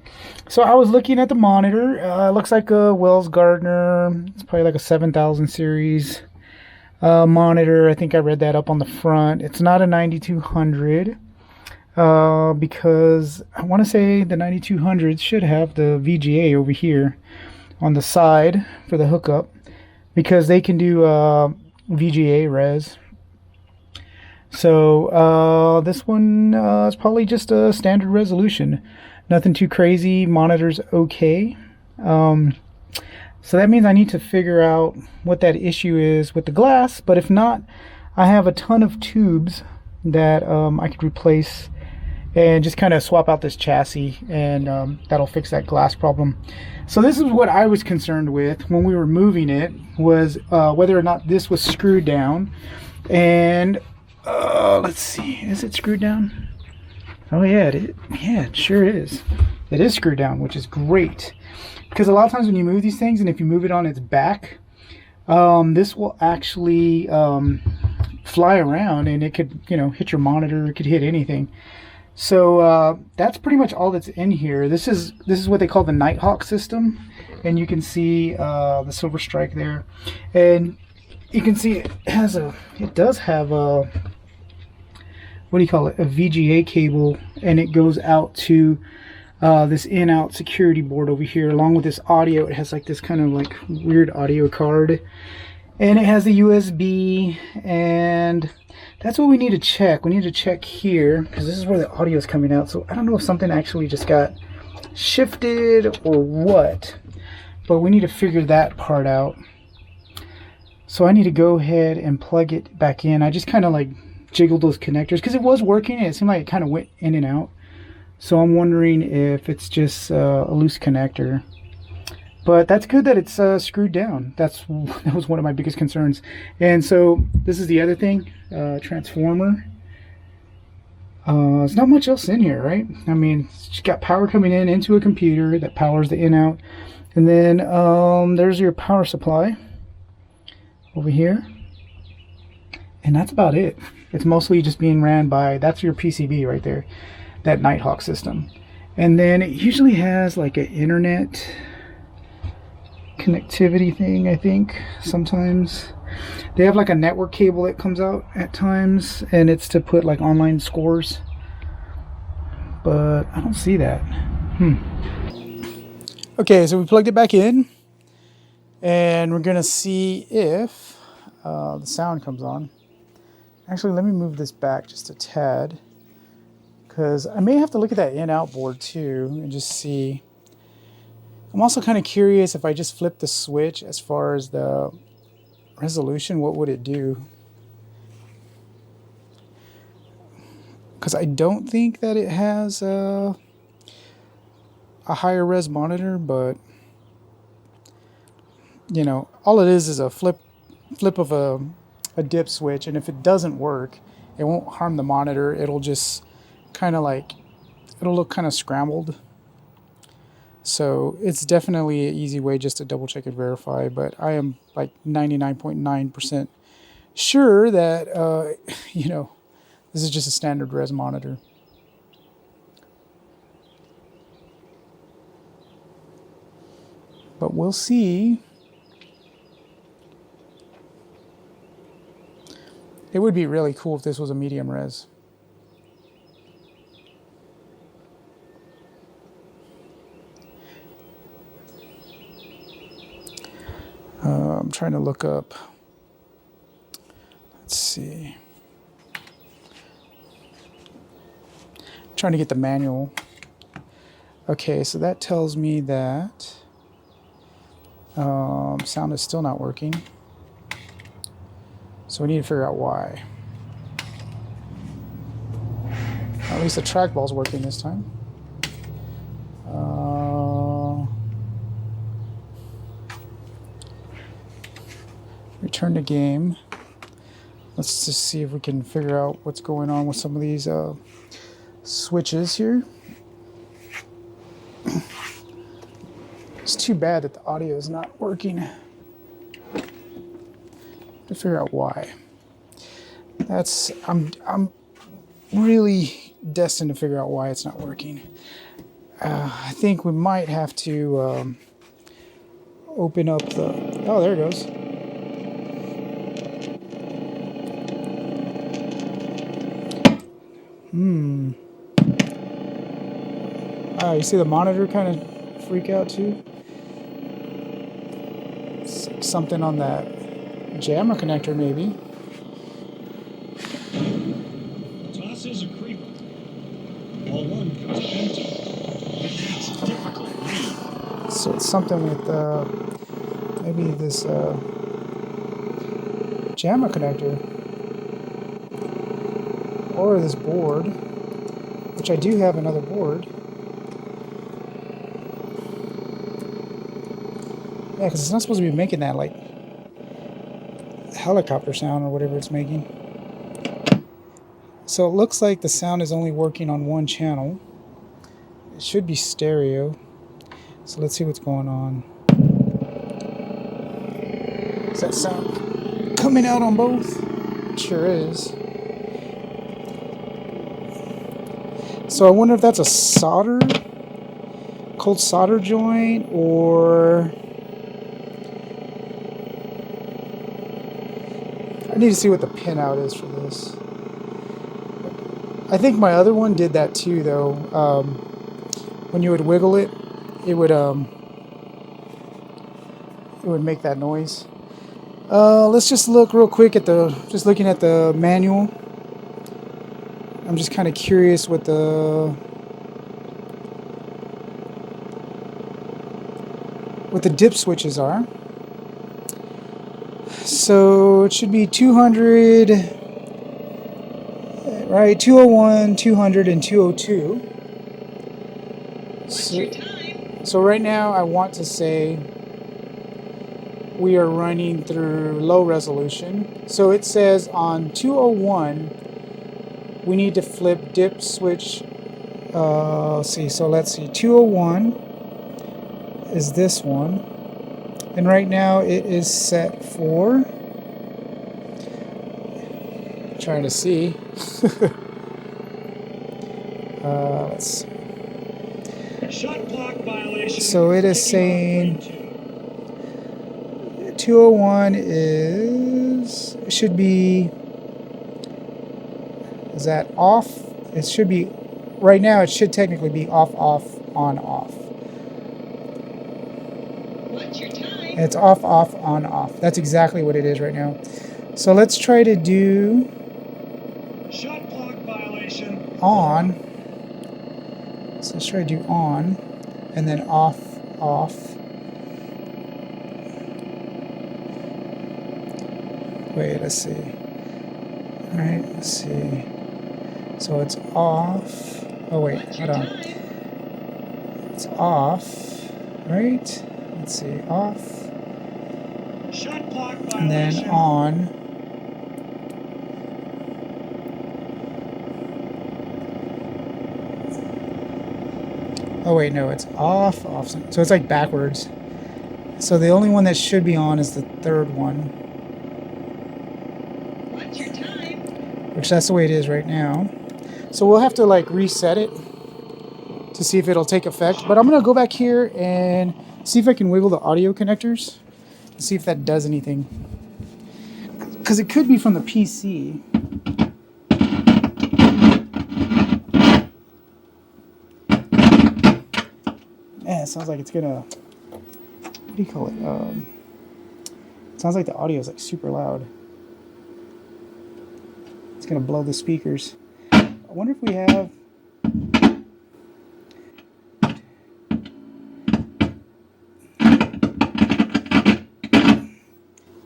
So I was looking at the monitor. It looks like a Wells Gardner. It's probably like a 7000 series monitor. I think I read that up on the front. It's not a 9200 because I want to say the 9200 should have the VGA over here on the side for the hookup, because they can do VGA res. So this one is probably just a standard resolution. Nothing too crazy. Monitor's okay. So that means I need to figure out what that issue is with the glass. But if not, I have a ton of tubes that I could replace and just kind of swap out this chassis, and that'll fix that glass problem. So this is what I was concerned with when we were moving it, was whether or not this was screwed down. And let's see, is it screwed down? Oh yeah, it sure is. It is screwed down, which is great, because a lot of times when you move these things, and if you move it on its back, this will actually fly around, and it could, you know, hit your monitor. It could hit anything. So that's pretty much all that's in here. This is what they call the Nighthawk system, and you can see the Silver Strike there, and you can see it does have a, what do you call it, a VGA cable, and it goes out to this in-out security board over here, along with this audio. It has like this kind of like weird audio card, and it has the USB, and that's what we need to check. We need to check here, because this is where the audio is coming out. So I don't know if something actually just got shifted or what, but we need to figure that part out. So I need to go ahead and plug it back in. I just kind of like jiggled those connectors because it was working, and it seemed like it kind of went in and out. So I'm wondering if it's just a loose connector. But that's good that it's screwed down. That was one of my biggest concerns. And so this is the other thing, transformer. There's not much else in here, right? I mean, it's got power coming in into a computer that powers the in-out. And then there's your power supply over here. And that's about it. It's mostly just being ran by, that's your PCB right there, that Nighthawk system. And then it usually has like an internet connectivity thing, I think. Sometimes they have like a network cable that comes out at times, and it's to put like online scores. But I don't see that. Okay, so we plugged it back in, and we're gonna see if the sound comes on. Actually, let me move this back just a tad, because I may have to look at that in-out board too and just see. I'm also kind of curious if I just flip the switch as far as the resolution, what would it do? Because I don't think that it has a higher res monitor, but you know, all it is a flip of a dip switch, and if it doesn't work, it won't harm the monitor. It'll just kind of like, it'll look kind of scrambled. So it's definitely an easy way just to double check and verify, but I am like 99.9% sure that, you know, this is just a standard res monitor. But we'll see. It would be really cool if this was a medium res. I'm trying to look up. Let's see. I'm trying to get the manual. Okay, so that tells me that sound is still not working. So we need to figure out why. At least the trackball's working this time. Return to game. Let's just see if we can figure out what's going on with some of these switches here. It's too bad that the audio is not working. To figure out why. That's I'm really destined to figure out why it's not working. I think we might have to open up the. Oh, there it goes. You see the monitor kind of freak out too? Something on that jammer connector maybe. Toss is a creeper. Ball one goes empty. It's a difficult lead. So it's something with maybe this jammer connector. Or this board, which I do have another board. Yeah, because it's not supposed to be making that like helicopter sound or whatever it's making. So it looks like the sound is only working on one channel. It should be stereo. So let's see what's going on. Is that sound coming out on both? It sure is. So I wonder if that's a cold solder joint, or I need to see what the pinout is for this. I think my other one did that too, though. When you would wiggle it, it would make that noise. Let's just look real quick at just looking at the manual. I'm just kind of curious what the dip switches are. So it should be 200, right? 201, 200, and 202. So right now I want to say we are running through low resolution. So it says on 201 we need to flip dip switch. Let's see. So let's see. 201 is this one. And right now it is set for... trying to see. Let's see. Shot clock violation. So it is saying 201 is... it should be... is that off? It should be... right now it should technically be off, off, on, off. What's your time? It's off, off, on, off. That's exactly what it is right now. So let's try to do Shot clock violation. on. So let's try to do on, and then off, off. Wait, let's see. All right, let's see. So it's off. Oh wait, hold on. It's off, right? Let's see, off, Shot clock violation. and then on. Oh wait, no, it's off, off. So it's like backwards. So the only one that should be on is the third one, What's your time? which that's the way it is right now. So we'll have to like reset it to see if it'll take effect. But I'm gonna go back here and see if I can wiggle the audio connectors and see if that does anything. Because it could be from the PC. Man, it sounds like it's gonna... what do you call it? It sounds like the audio is like super loud. It's gonna blow the speakers. I wonder if we have...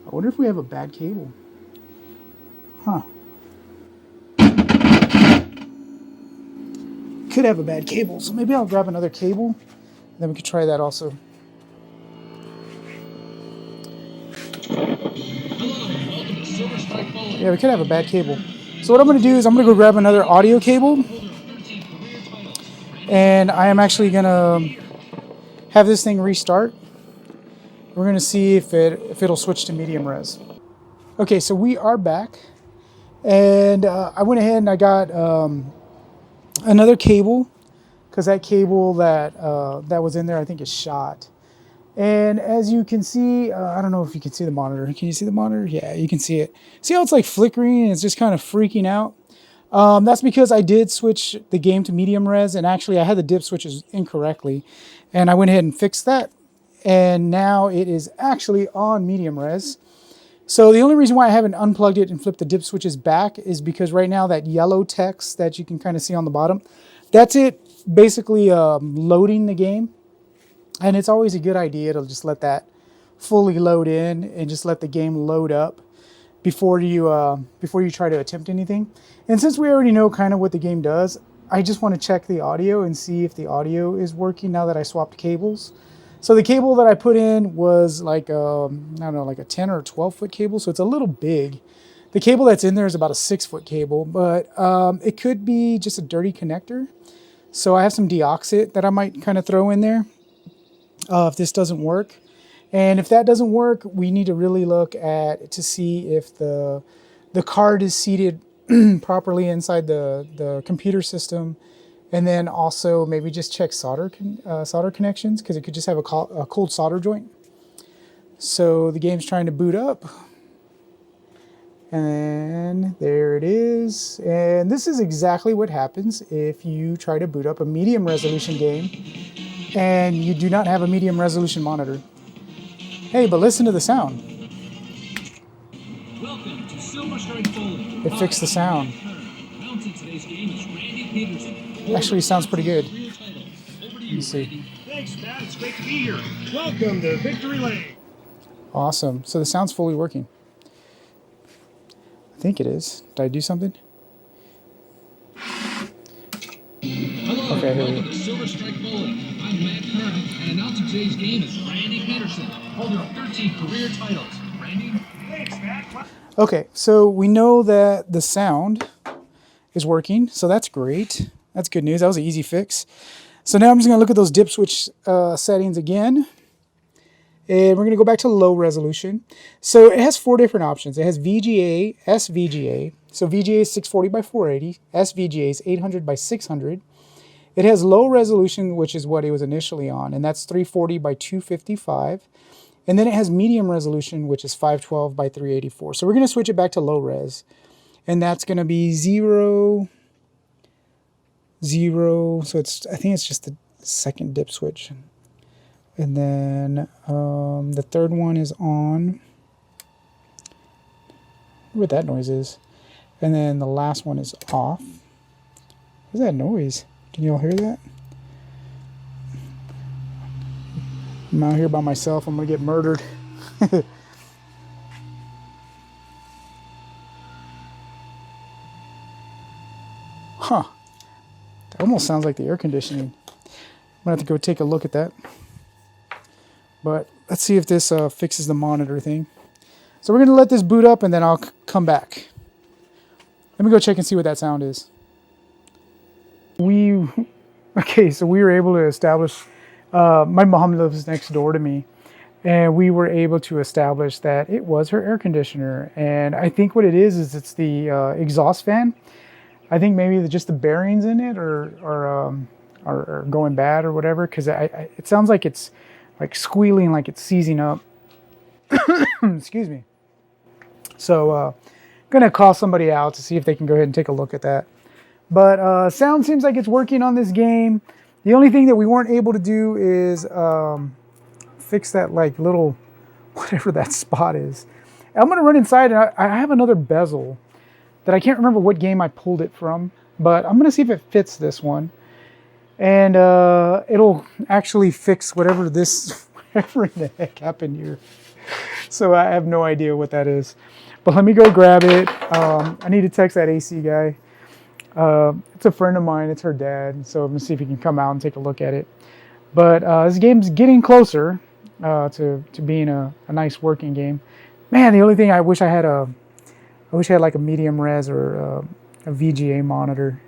I wonder if we have a bad cable. Huh. Could have a bad cable, so maybe I'll grab another cable. Then we could try that also. Yeah, we could have a bad cable. So what I'm going to do is I'm going to go grab another audio cable. And I am actually going to have this thing restart. We're going to see if it'll switch to medium res. Okay, so we are back. And I went ahead and I got another cable. Because that cable that was in there, I think, is shot. And as you can see, I don't know if you can see the monitor. Can you see the monitor? Yeah, you can see it. See how it's like flickering and it's just kind of freaking out? That's because I did switch the game to medium res, and actually I had the dip switches incorrectly. And I went ahead and fixed that. And now it is actually on medium res. So the only reason why I haven't unplugged it and flipped the dip switches back is because right now that yellow text that you can kind of see on the bottom, that's it basically loading the game. And it's always a good idea to just let that fully load in and just let the game load up before you try to attempt anything. And since we already know kind of what the game does, I just want to check the audio and see if the audio is working now that I swapped cables. So the cable that I put in was like I don't know, like a 10 or 12 foot cable, so it's a little big. The cable that's in there is about a 6 foot cable, but it could be just a dirty connector. So I have some deoxit that I might kind of throw in there if this doesn't work. And if that doesn't work, we need to really look at to see if the card is seated properly inside the computer system. And then also maybe just check solder connections, because it could just have a cold solder joint. So the game's trying to boot up. And there it is. And this is exactly what happens if you try to boot up a medium resolution game and you do not have a medium resolution monitor. Hey, but listen to the sound. Welcome to Silver Strike Bowling. It fixed the sound. Announcing today's game is Randy Peterson. Actually sounds pretty good. Over to Let you. me see. Thanks, Matt. It's great to be here. Welcome to Victory Lane. Awesome. So the sound's fully working. I think it is. Did I do something? Hello, Okay, here we welcome go. to Silver Strike Bowling. I'm Matt Curran, and announcing today's game is Randy Peterson, holder of 13 career titles. Randy? Thanks, Matt. Okay, so we know that the sound is working, so that's great. That's good news. That was an easy fix. So now I'm just going to look at those dip switch settings again. And we're going to go back to low resolution. So it has 4 different options. It has VGA, SVGA. So VGA is 640 by 480. SVGA is 800 by 600. It has low resolution, which is what it was initially on, and that's 340 by 255. And then it has medium resolution, which is 512 by 384. So we're going to switch it back to low res. And that's going to be 0, 0. So I think it's just the second dip switch. And then the third one is on. I wonder what that noise is. And then the last one is off. What's that noise? Can you all hear that? I'm out here by myself. I'm going to get murdered. Huh. That almost sounds like the air conditioning. I'm going to have to go take a look at that. But let's see if this fixes the monitor thing. So we're going to let this boot up and then I'll come back. Let me go check and see what that sound is. Okay, so we were able to establish, my mom lives next door to me, and we were able to establish that it was her air conditioner. And I think what it is it's the exhaust fan. I think maybe just the bearings in it are going bad or whatever, because it sounds like it's like squealing, like it's seizing up. Excuse me. So gonna call somebody out to see if they can go ahead and take a look at that. But sound seems like it's working on this game. The only thing that we weren't able to do is fix that like little whatever that spot is. I'm gonna run inside, and I have another bezel that I can't remember what game I pulled it from, but I'm gonna see if it fits this one, and it'll actually fix whatever in the heck happened here. So I have no idea what that is, but let me go grab it. I need to text that AC guy. It's a friend of mine. It's her dad. So I'm gonna see if he can come out and take a look at it. But this game's getting closer to being a nice working game. Man, the only thing I wish I had like a medium res or a VGA monitor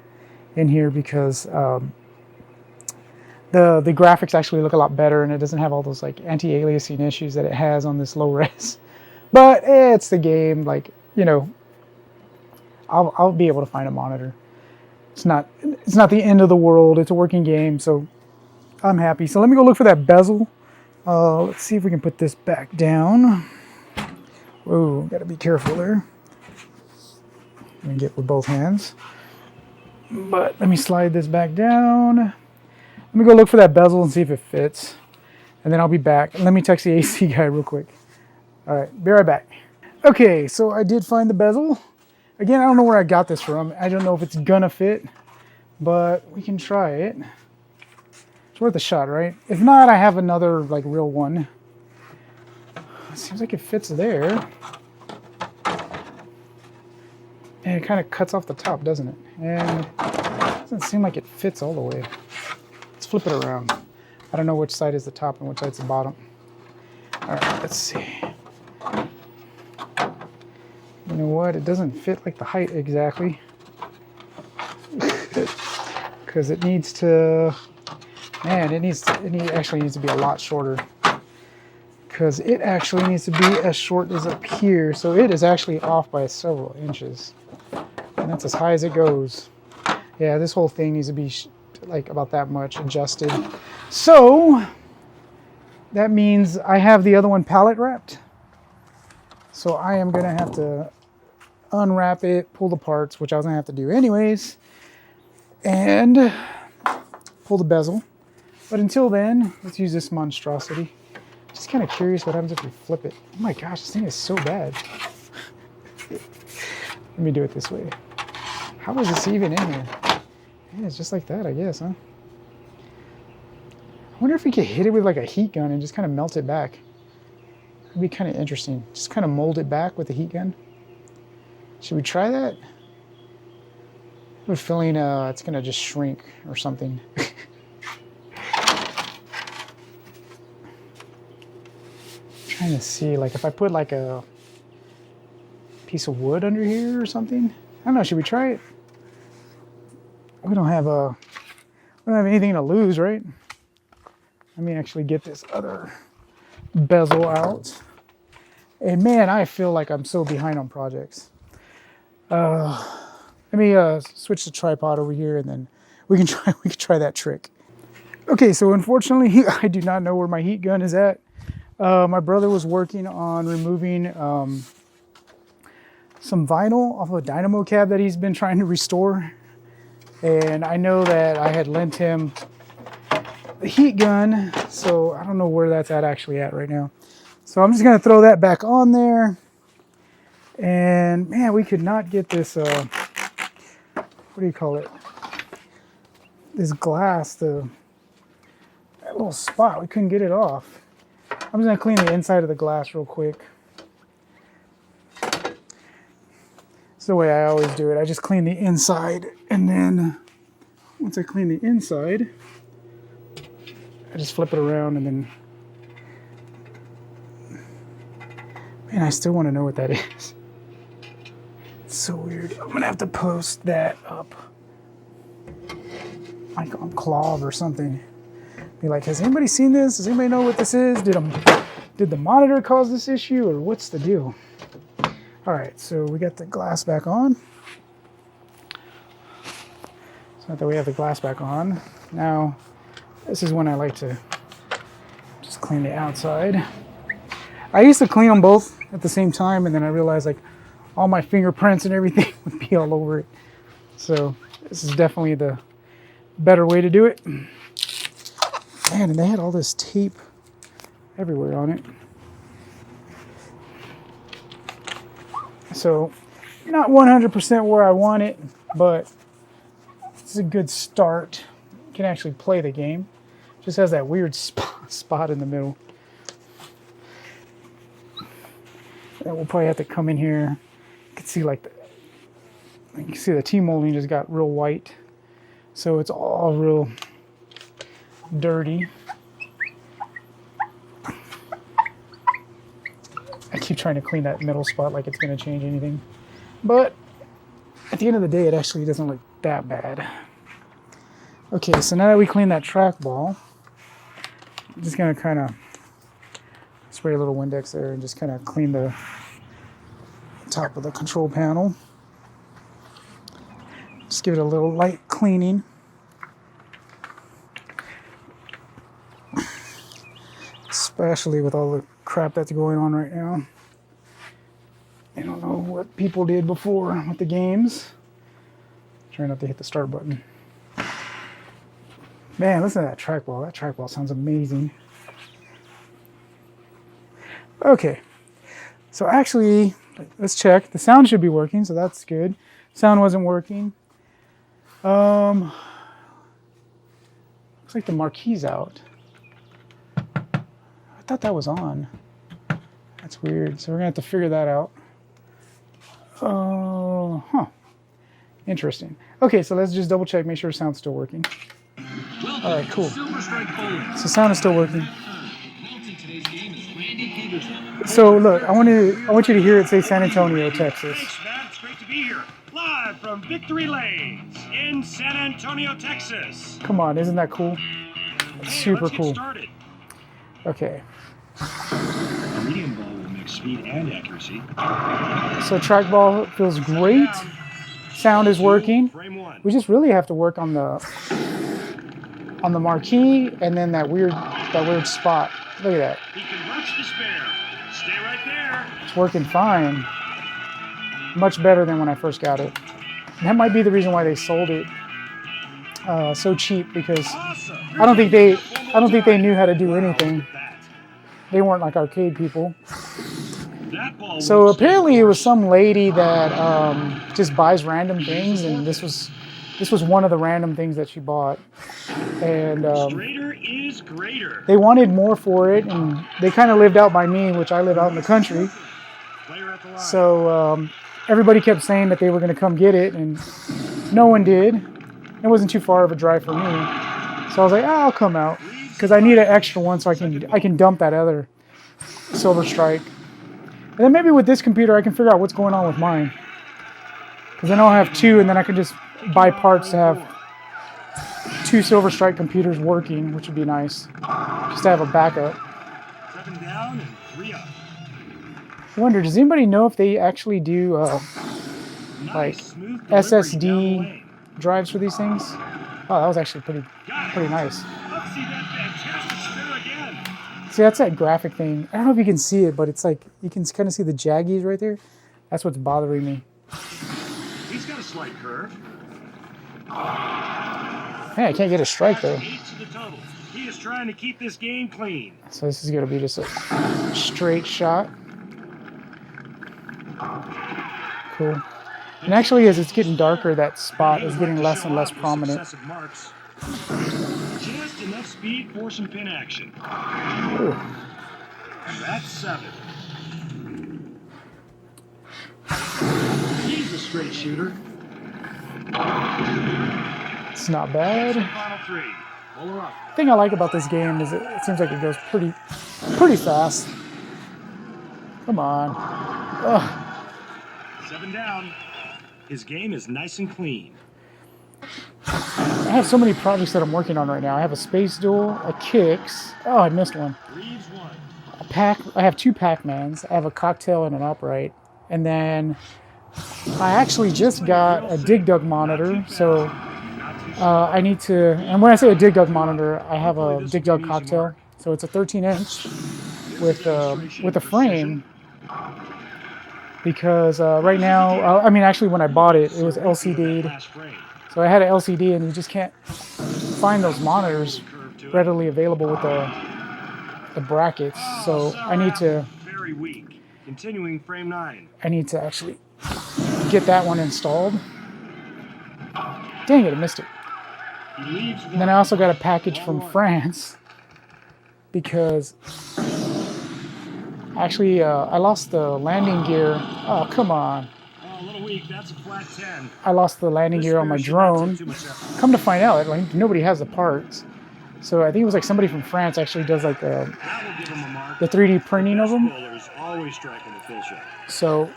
in here, because the graphics actually look a lot better, and it doesn't have all those like anti-aliasing issues that it has on this low res. But it's the game. Like, you know, I'll be able to find a monitor. It's not the end of the world. It's a working game, so I'm happy. So let me go look for that bezel. Let's see if we can put this back down. Whoa, gotta be careful there. Let me get with both hands. But let me slide this back down. Let me go look for that bezel and see if it fits. And then I'll be back. Let me text the AC guy real quick. All right, be right back. Okay, so I did find the bezel. Again, I don't know where I got this from. I don't know if it's gonna fit, but we can try it. It's worth a shot, right? If not, I have another like real one. It seems like it fits there. And it kind of cuts off the top, doesn't it? And it doesn't seem like it fits all the way. Let's flip it around. I don't know which side is the top and which side's the bottom. All right, let's see. You know what? It doesn't fit like the height exactly. Because it needs to, man, it actually needs to be a lot shorter. Because it actually needs to be as short as up here. So it is actually off by several inches. And that's as high as it goes. Yeah, this whole thing needs to be like about that much adjusted. So that means I have the other one pallet wrapped. So I am going to have to unwrap it, pull the parts, which I was going to have to do anyways, and pull the bezel. But until then, let's use this monstrosity. Just kind of curious what happens if we flip it. Oh my gosh, this thing is so bad. Let me do it this way. How is this even in here? Yeah, it's just like that, I guess, huh? I wonder if we could hit it with like a heat gun and just kind of melt it back. That'd be kind of interesting. Just kind of mold it back with the heat gun. Should we try that? I have a feeling it's going to just shrink or something. Trying to see, like, if I put like a piece of wood under here or something. I don't know. Should we try it? We don't have anything to lose, right? Let me actually get this other bezel out. And man, I feel like I'm so behind on projects. Let me switch the tripod over here, and then we can try that trick. Okay, so unfortunately, I do not know where my heat gun is at. My brother was working on removing some vinyl off of a dynamo cab that he's been trying to restore. And I know that I had lent him the heat gun, so I don't know where that's actually at right now. So I'm just gonna throw that back on there. And man, we could not get this, what do you call it? This glass, that little spot, we couldn't get it off. I'm just gonna clean the inside of the glass real quick. It's the way I always do it. I just clean the inside, and then once I clean the inside, I just flip it around, and then, man, I still want to know what that is. It's so weird. I'm gonna have to post that up, like on Claw or something. Be like, has anybody seen this? Does anybody know what this is? Did the monitor cause this issue, or what's the deal? All right, so we got the glass back on. So now that we have the glass back on, now this is when I like to just clean the outside. I used to clean them both at the same time, and then I realized like all my fingerprints and everything would be all over it. So this is definitely the better way to do it. Man, and they had all this tape everywhere on it. So not 100% where I want it, but it's a good start. You can actually play the game. Just has that weird spot in the middle. And we'll probably have to come in here. You can see you can see the T-molding just got real white. So it's all real dirty. I keep trying to clean that middle spot like it's going to change anything. But at the end of the day, it actually doesn't look that bad. Okay, so now that we clean that trackball, I'm just going to kind of spray a little Windex there and just kind of clean the top of the control panel. Just give it a little light cleaning. Especially with all the crap that's going on right now. I don't know what people did before with the games. Trying not to hit the start button. Man, listen to that trackball. That trackball sounds amazing. Okay. So actually, let's check. The sound should be working, so that's good. Sound wasn't working. Looks like the marquee's out. I thought that was on. That's weird. So we're gonna have to figure that out. Interesting. Okay, so let's just double check, make sure sound's still working. All right, cool. So sound is still working. So look, I want you to hear it say San Antonio, Texas. Thanks, Matt. It's great to be here, live from Victory Lanes in San Antonio, Texas. Come on, isn't that cool? It's super let's cool. Get started. Okay. A medium ball will mix speed and accuracy. So trackball feels great. Sound is working. Frame one. We just really have to work on the marquee and then that weird spot. Look at that. He converts to spare. Stay right there. It's working fine. Much better than when I first got it. And that might be the reason why they sold it so cheap, because Awesome. I don't think they knew how to do anything. They weren't like arcade people. So apparently it was some lady that just buys random things, and this was one of the random things that she bought. And Straighter is greater. they wanted more for it, and they kind of lived out by me, which I live out in the country. Player at the line. So everybody kept saying that they were going to come get it, and no one did. It wasn't too far of a drive for me. So I was like, I'll come out, because I need an extra one so I can dump that other Silver Strike. And then maybe with this computer I can figure out what's going on with mine. Because then I'll have two, and then I can just buy parts to have two Silver Strike computers working, which would be nice. Just to have a backup. 7 down and 3 up. I wonder, does anybody know if they actually do Nice, like smooth delivery down the SSD lane. drives for these things? Oh, that was actually pretty Got it. nice. Let's see that fantastic spinner again. See, that's that graphic thing. I don't know if you can see it, but it's like you can kind of see the jaggies right there. That's what's bothering me. He's got a slight curve. Hey, I can't get a strike though. 8 to the total. He is trying to keep this game clean. So this is gonna be just a straight shot. Cool. And actually, as it's getting darker, that spot is getting less and less prominent. Successive marks. Just enough speed for some pin action. Ooh. And that's 7. He's a straight shooter. It's not bad. Final 3. Pull her up. The thing I like about this game is it seems like it goes pretty fast. Come on. Ugh. 7 down. His game is nice and clean. I have so many projects that I'm working on right now. I have a space duel, a kicks. Oh, I missed one. Leaves 1. I have 2 Pac-Mans. I have a cocktail and an upright. And then I actually just got a Dig Dug monitor. So I need to, and when I say a Dig Dug monitor, I have a Dig Dug cocktail. So it's a 13-inch with a frame. Because right now, I mean, actually, when I bought it, it was LCD'd. So I had an LCD, and you just can't find those monitors readily available with the brackets. So I need to. Very weak. Continuing frame 9. I need to actually get that one installed. Dang it, I missed it. He leaves And then I also got a package from France because. Actually, I lost the landing gear. Oh, come on. a little weak. That's a flat 10. I lost the landing gear on my drone. Come to find out, like, nobody has the parts. So I think it was like somebody from France actually does like the 3D printing of them. Always striking the fill shot. So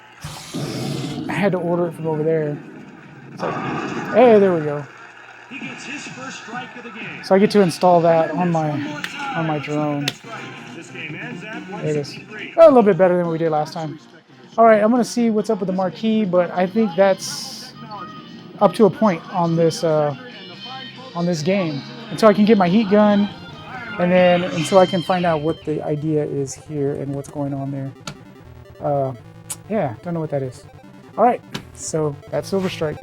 I had to order it from over there. It's like, hey, there we go. He gets his first strike of the game. So I get to install that on my drone. This game ends at There it is. 163. A little bit better than we did last time. All right, I'm gonna see what's up with the marquee, but I think that's up to a point on this game. Until I can get my heat gun, and then until I can find out what the idea is here and what's going on there. Yeah, don't know what that is. All right, so that's Silver Strike.